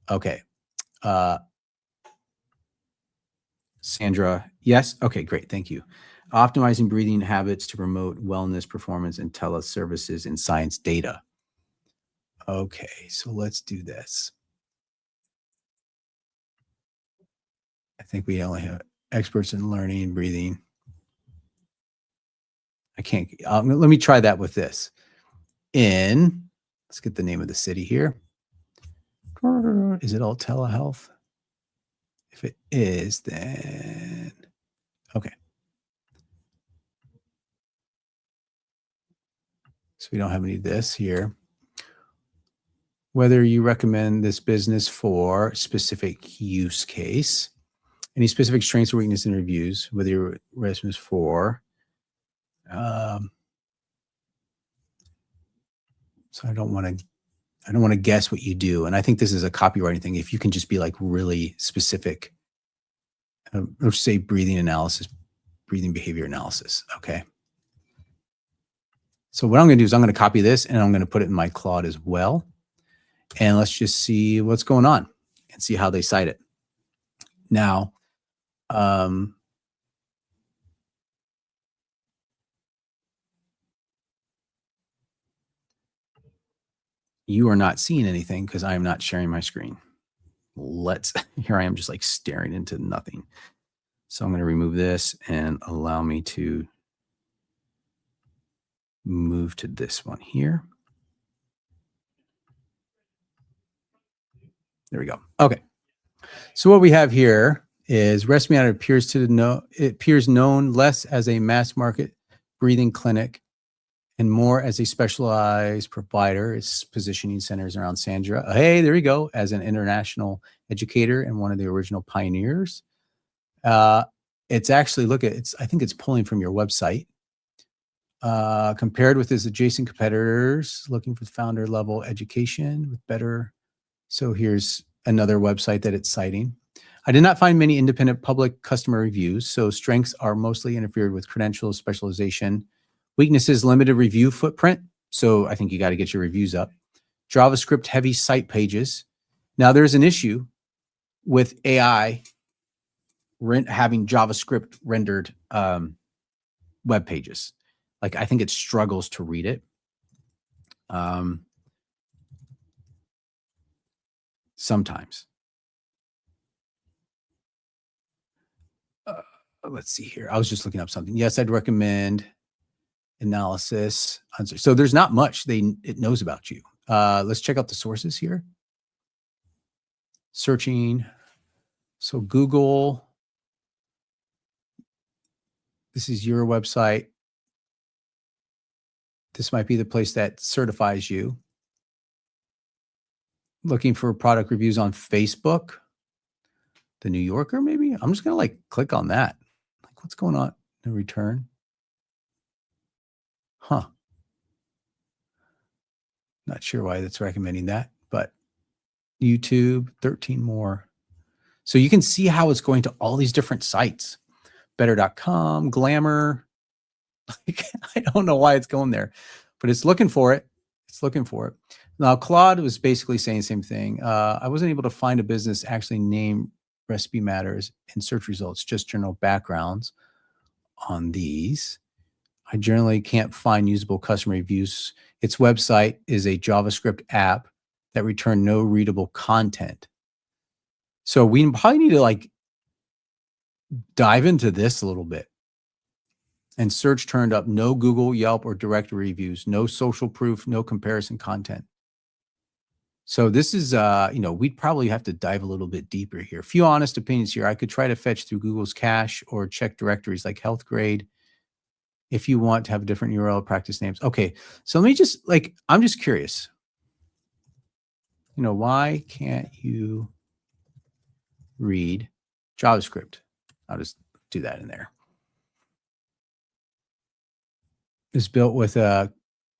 Okay. Sandra, yes? Okay, great. Thank you. Optimizing breathing habits to promote wellness, performance, and teleservices in science data. Okay, so let's do this. I think we only have experts in learning and breathing. I can't, let me try that with this. Let's get the name of the city here. Is it all telehealth? If it is, then, okay. So we don't have any of this here. Whether you recommend this business for specific use case, any specific strengths or weaknesses in reviews, whether your resume is for, so I don't want to guess what you do. And I think this is a copywriting thing. If you can just be like really specific, let's say breathing analysis, breathing behavior analysis. Okay. So what I'm going to do is I'm going to copy this and I'm going to put it in my Claude as well. And let's just see what's going on and see how they cite it. Now, you are not seeing anything because I am not sharing my screen. Here I am just like staring into nothing. So I'm going to remove this and allow me to move to this one here. There we go. Okay. So what we have here is Rest Me Out appears known less as a mass market breathing clinic and more as a specialized provider. Its positioning centers around Sandra. Hey, there you go. As an international educator and one of the original pioneers. It's actually, I think it's pulling from your website. Compared with its adjacent competitors, looking for founder level education with better. So here's another website that it's citing. I did not find many independent public customer reviews. So strengths are mostly interfered with credentials, specialization. Weaknesses, limited review footprint. So I think you got to get your reviews up. JavaScript heavy site pages. Now there's an issue with AI having JavaScript rendered web pages. Like, I think it struggles to read it. Sometimes. Let's see here. I was just looking up something. Yes, I'd recommend analysis. So there's not much it knows about you. Let's check out the sources here. Searching. So Google. This is your website. This might be the place that certifies you. Looking for product reviews on Facebook. The New Yorker, maybe? I'm just going to click on that. Like, what's going on? No return. Huh. Not sure why that's recommending that, but YouTube, 13 more. So you can see how it's going to all these different sites. Better.com, Glamour. I don't know why it's going there, but it's looking for it. It's looking for it. Now, Claude was basically saying the same thing. I wasn't able to find a business actually named Recipe Matters in search results, just general backgrounds on these. I generally can't find usable customer reviews. Its website is a JavaScript app that returned no readable content. So we probably need to like dive into this a little bit. And search turned up no Google, Yelp, or directory reviews, no social proof, no comparison content. So this is, we'd probably have to dive a little bit deeper here. A few honest opinions here. I could try to fetch through Google's cache or check directories like HealthGrade. If you want to have a different URL, practice names. Okay, so let me just I'm just curious. Why can't you read JavaScript? I'll just do that in there. It's built with a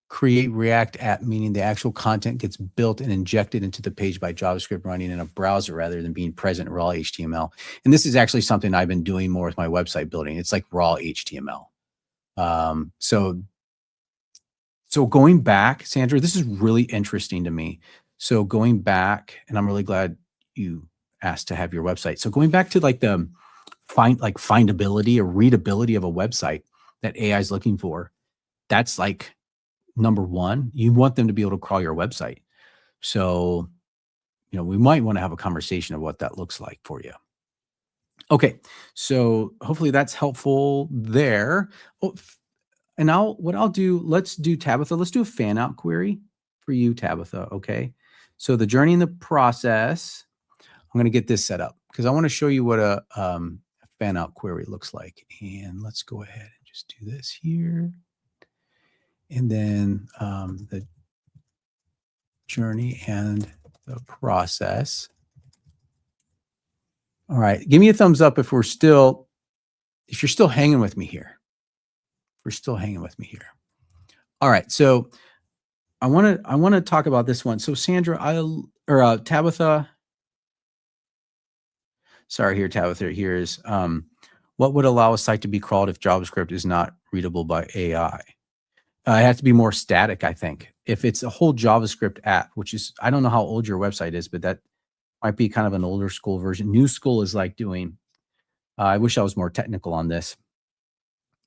create React app, meaning the actual content gets built and injected into the page by JavaScript running in a browser rather than being present in raw HTML. And this is actually something I've been doing more with my website building. It's like raw HTML. So going back, Sandra, this is really interesting to me. So going back, and I'm really glad you asked to have your website. So going back to like the findability or readability of a website that AI is looking for, that's like number one. You want them to be able to crawl your website. So, we might want to have a conversation of what that looks like for you. Okay, so hopefully that's helpful there. Oh, and let's do Tabitha. Let's do a fan out query for you, Tabitha. Okay. So the journey in the process, I'm going to get this set up because I want to show you what a fan out query looks like. And let's go ahead and just do this here. And then the journey and the process. All right. Give me a thumbs up if you're still hanging with me here. If we're still hanging with me here. All right. So I want to talk about this one. So Sandra, Tabitha. Sorry, Tabitha. Here's what would allow a site to be crawled if JavaScript is not readable by AI? It has to be more static, I think. If it's a whole JavaScript app, which is, I don't know how old your website is, but that might be kind of an older school version. New school is like doing, I wish I was more technical on this,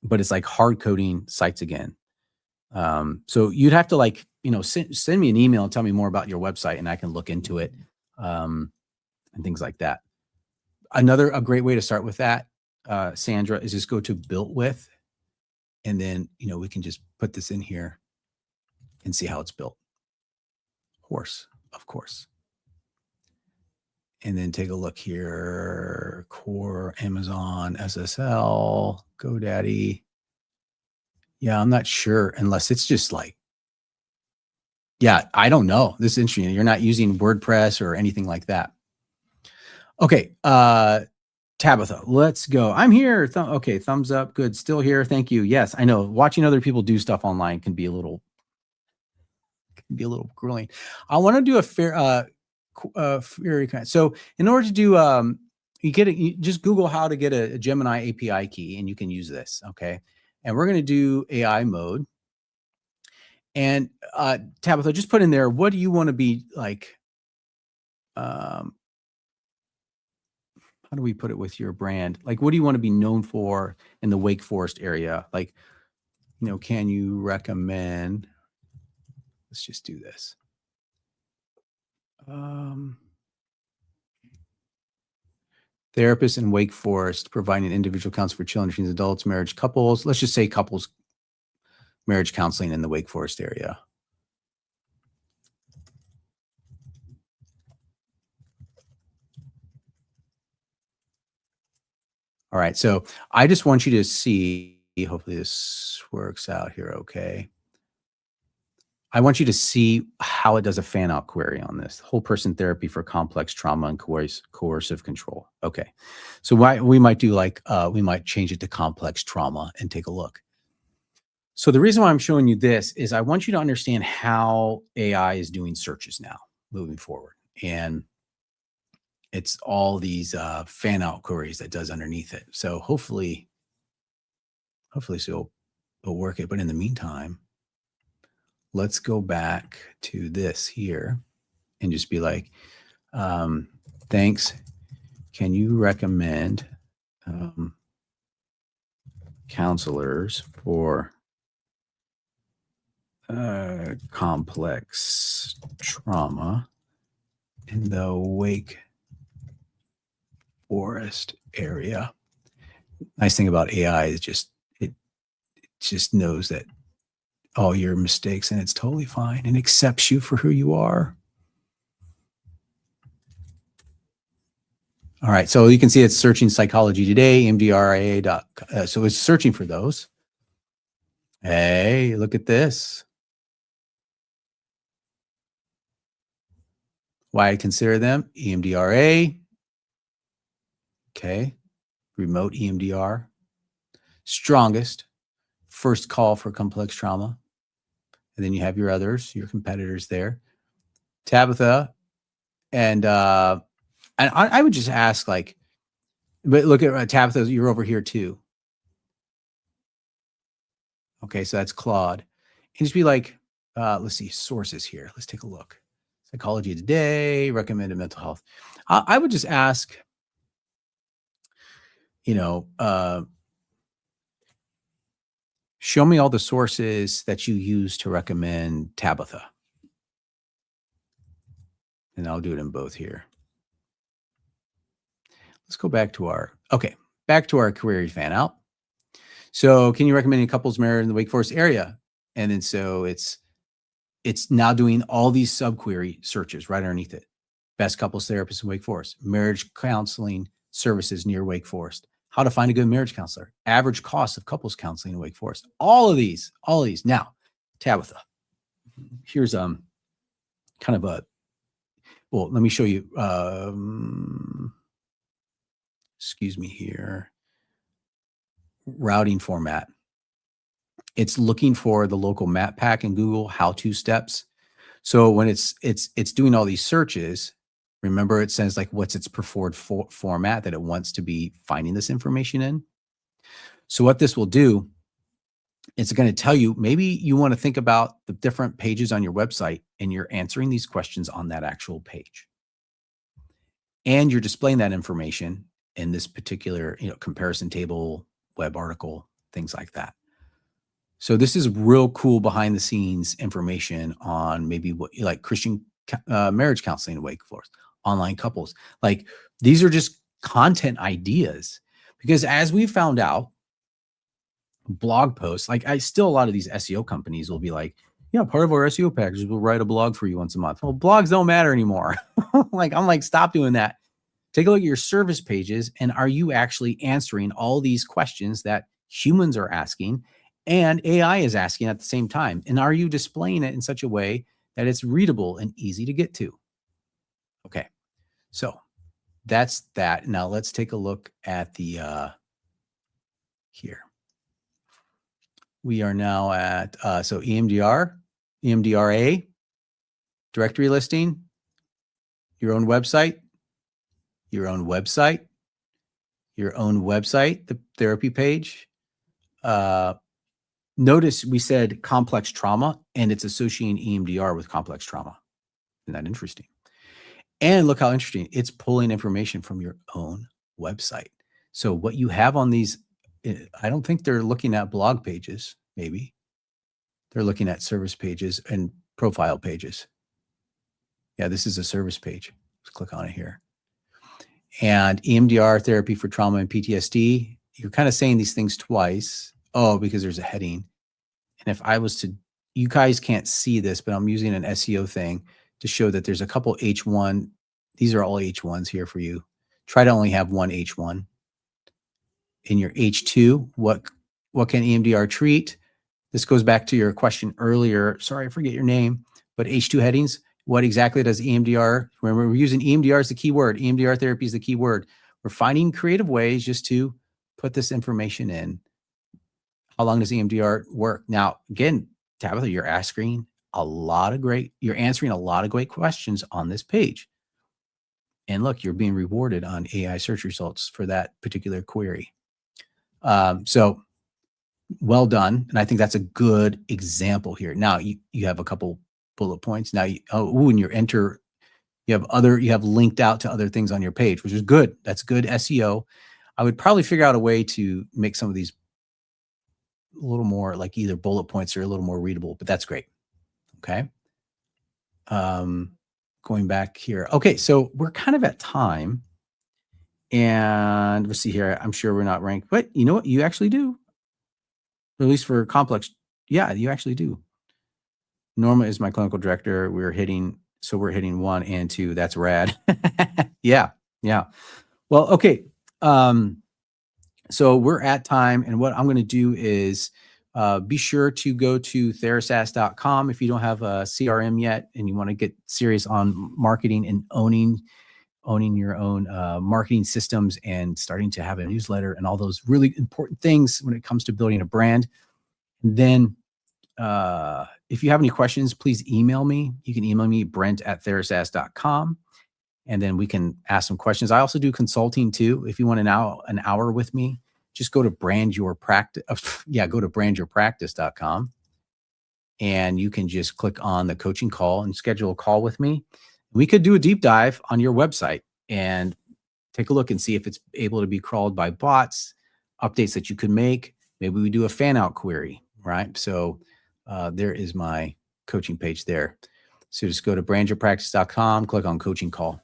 but it's like hard coding sites again. So you'd have to send me an email and tell me more about your website and I can look into it and things like that. A great way to start with that, Sandra, is just go to built with, and then, we can just put this in here and see how it's built. Of course. And then take a look here, Core, Amazon, SSL, GoDaddy. Yeah, I'm not sure unless it's just I don't know. This is interesting. You're not using WordPress or anything like that. Okay, Tabitha, let's go. I'm here. Okay, thumbs up. Good. Still here. Thank you. Yes, I know. Watching other people do stuff online can be a little grueling. I want to do a very kind. So in order to do, you just Google how to get a Gemini API key, and you can use this. Okay, and we're going to do AI mode. And Tabitha, just put in there, what do you want to be like? How do we put it with your brand? Like, what do you want to be known for in the Wake Forest area? Like, can you recommend? Let's just do this. Therapists in Wake Forest providing individual counseling for children, teens, adults, marriage, couples. Let's just say couples marriage counseling in the Wake Forest area. All right. So I just want you to see, hopefully this works out here. Okay. I want you to see how it does a fan out query on this whole person therapy for complex trauma and coercive control. Okay. So we might do we might change it to complex trauma and take a look. So the reason why I'm showing you this is I want you to understand how AI is doing searches now moving forward. And it's all these fan out queries that does underneath it. So hopefully it'll work it. But in the meantime, let's go back to this here and just be like, thanks. Can you recommend counselors for complex trauma in the Wake Forest area. Nice thing about AI is it just knows that all your mistakes and it's totally fine and accepts you for who you are. All right, so you can see it's searching psychology today, MDRA. So it's searching for those. Hey, look at this. Why I consider them EMDRA. Okay, remote EMDR. Strongest, first call for complex trauma. And then you have your others, your competitors there. Tabitha. And I would just ask, like, but look at Tabitha, you're over here too. Okay, so that's Claude. And just be like, let's see, sources here. Let's take a look. Psychology Today, recommended mental health. I would just ask, show me all the sources that you use to recommend Tabitha. And I'll do it in both here. Let's go back to our query fan out. So can you recommend any couples married in the Wake Forest area? And then so it's now doing all these subquery searches right underneath it. Best couples therapists in Wake Forest, marriage counseling services near Wake Forest, how to find a good marriage counselor, average cost of couples counseling in Wake Forest. All of these. Now, Tabitha, here's kind of let me show you. Excuse me here. Routing format. It's looking for the local map pack in Google how-to steps. So when it's doing all these searches, remember it says like what's its preferred format that it wants to be finding this information in. So what this will do, it's going to tell you, maybe you want to think about the different pages on your website and you're answering these questions on that actual page. And you're displaying that information in this particular, comparison table, web article, things like that. So this is real cool behind the scenes information on maybe what you like Christian marriage counseling in Wake Forest, online couples. Like these are just content ideas because as we found out, blog posts, like a lot of these SEO companies will be like, yeah, part of our SEO package will write a blog for you once a month. Well, blogs don't matter anymore. I'm like, stop doing that. Take a look at your service pages. And are you actually answering all these questions that humans are asking and AI is asking at the same time? And are you displaying it in such a way that it's readable and easy to get to? Okay, so that's that. Now let's take a look at the here. We are now at so EMDR, EMDRA, directory listing, your own website, the therapy page. Notice we said complex trauma and it's associating EMDR with complex trauma. Isn't that interesting? And look how interesting. It's pulling information from your own website. So what you have on these, I don't think they're looking at blog pages. Maybe they're looking at service pages and profile pages. Yeah, this is a service page. Let's click on it here. And EMDR therapy for trauma and PTSD. You're kind of saying these things twice. Oh, because there's a heading. And if I was to, you guys can't see this, but I'm using an SEO thing to show that there's a couple H1. These are all H1s here for you. Try to only have one H1. In your H2, what can EMDR treat? This goes back to your question earlier. Sorry, I forget your name, but H2 headings. What exactly does EMDR? Remember, we're using EMDR as the key word. EMDR therapy is the key word. We're finding creative ways just to put this information in. How long does EMDR work? Now, again, Tabitha, you're answering a lot of great questions on this page. And look, you're being rewarded on AI search results for that particular query. So well done. And I think that's a good example here. Now you have a couple bullet points. Now when you enter, you have linked out to other things on your page, which is good. That's good SEO. I would probably figure out a way to make some of these a little more like either bullet points or a little more readable, but that's great. Okay. Going back here. Okay, so we're kind of at time. And let's see here. I'm sure we're not ranked, but you know what? You actually do, at least for complex. Yeah, you actually do. Norma is my clinical director. We're hitting 1 and 2. That's rad. Yeah, yeah. Well, okay. Um, so we're at time, and what I'm going to do is be sure to go to TheraSaaS.com if you don't have a CRM yet, and you want to get serious on marketing and owning your own marketing systems and starting to have a newsletter and all those really important things when it comes to building a brand. And then if you have any questions, please email me. You can email me, brent@TheraSaaS.com, and then we can ask some questions. I also do consulting too. If you want an hour with me, just go to brand your practice. Go to brandyourpractice.com, and you can just click on the coaching call and schedule a call with me. We could do a deep dive on your website and take a look and see if it's able to be crawled by bots, updates that you could make. Maybe we do a fan out query, right? So there is my coaching page there. So just go to brandyourpractice.com, click on coaching call,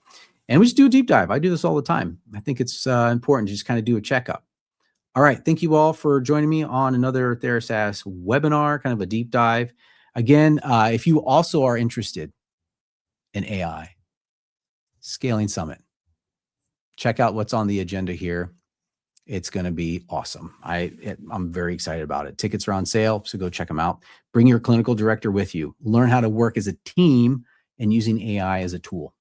and we just do a deep dive. I do this all the time. I think it's important to just kind of do a checkup. All right. Thank you all for joining me on another TheraSaaS webinar, kind of a deep dive. Again, if you also are interested in AI, Scaling Summit, check out what's on the agenda here. It's going to be awesome. I'm very excited about it. Tickets are on sale, so go check them out. Bring your clinical director with you. Learn how to work as a team and using AI as a tool.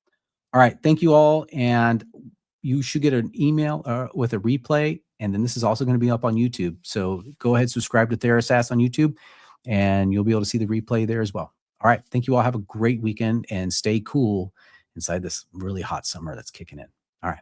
All right. Thank you all. And you should get an email with a replay. And then this is also going to be up on YouTube. So go ahead, subscribe to TheraSaaS on YouTube, and you'll be able to see the replay there as well. All right. Thank you all. Have a great weekend and stay cool inside this really hot summer that's kicking in. All right.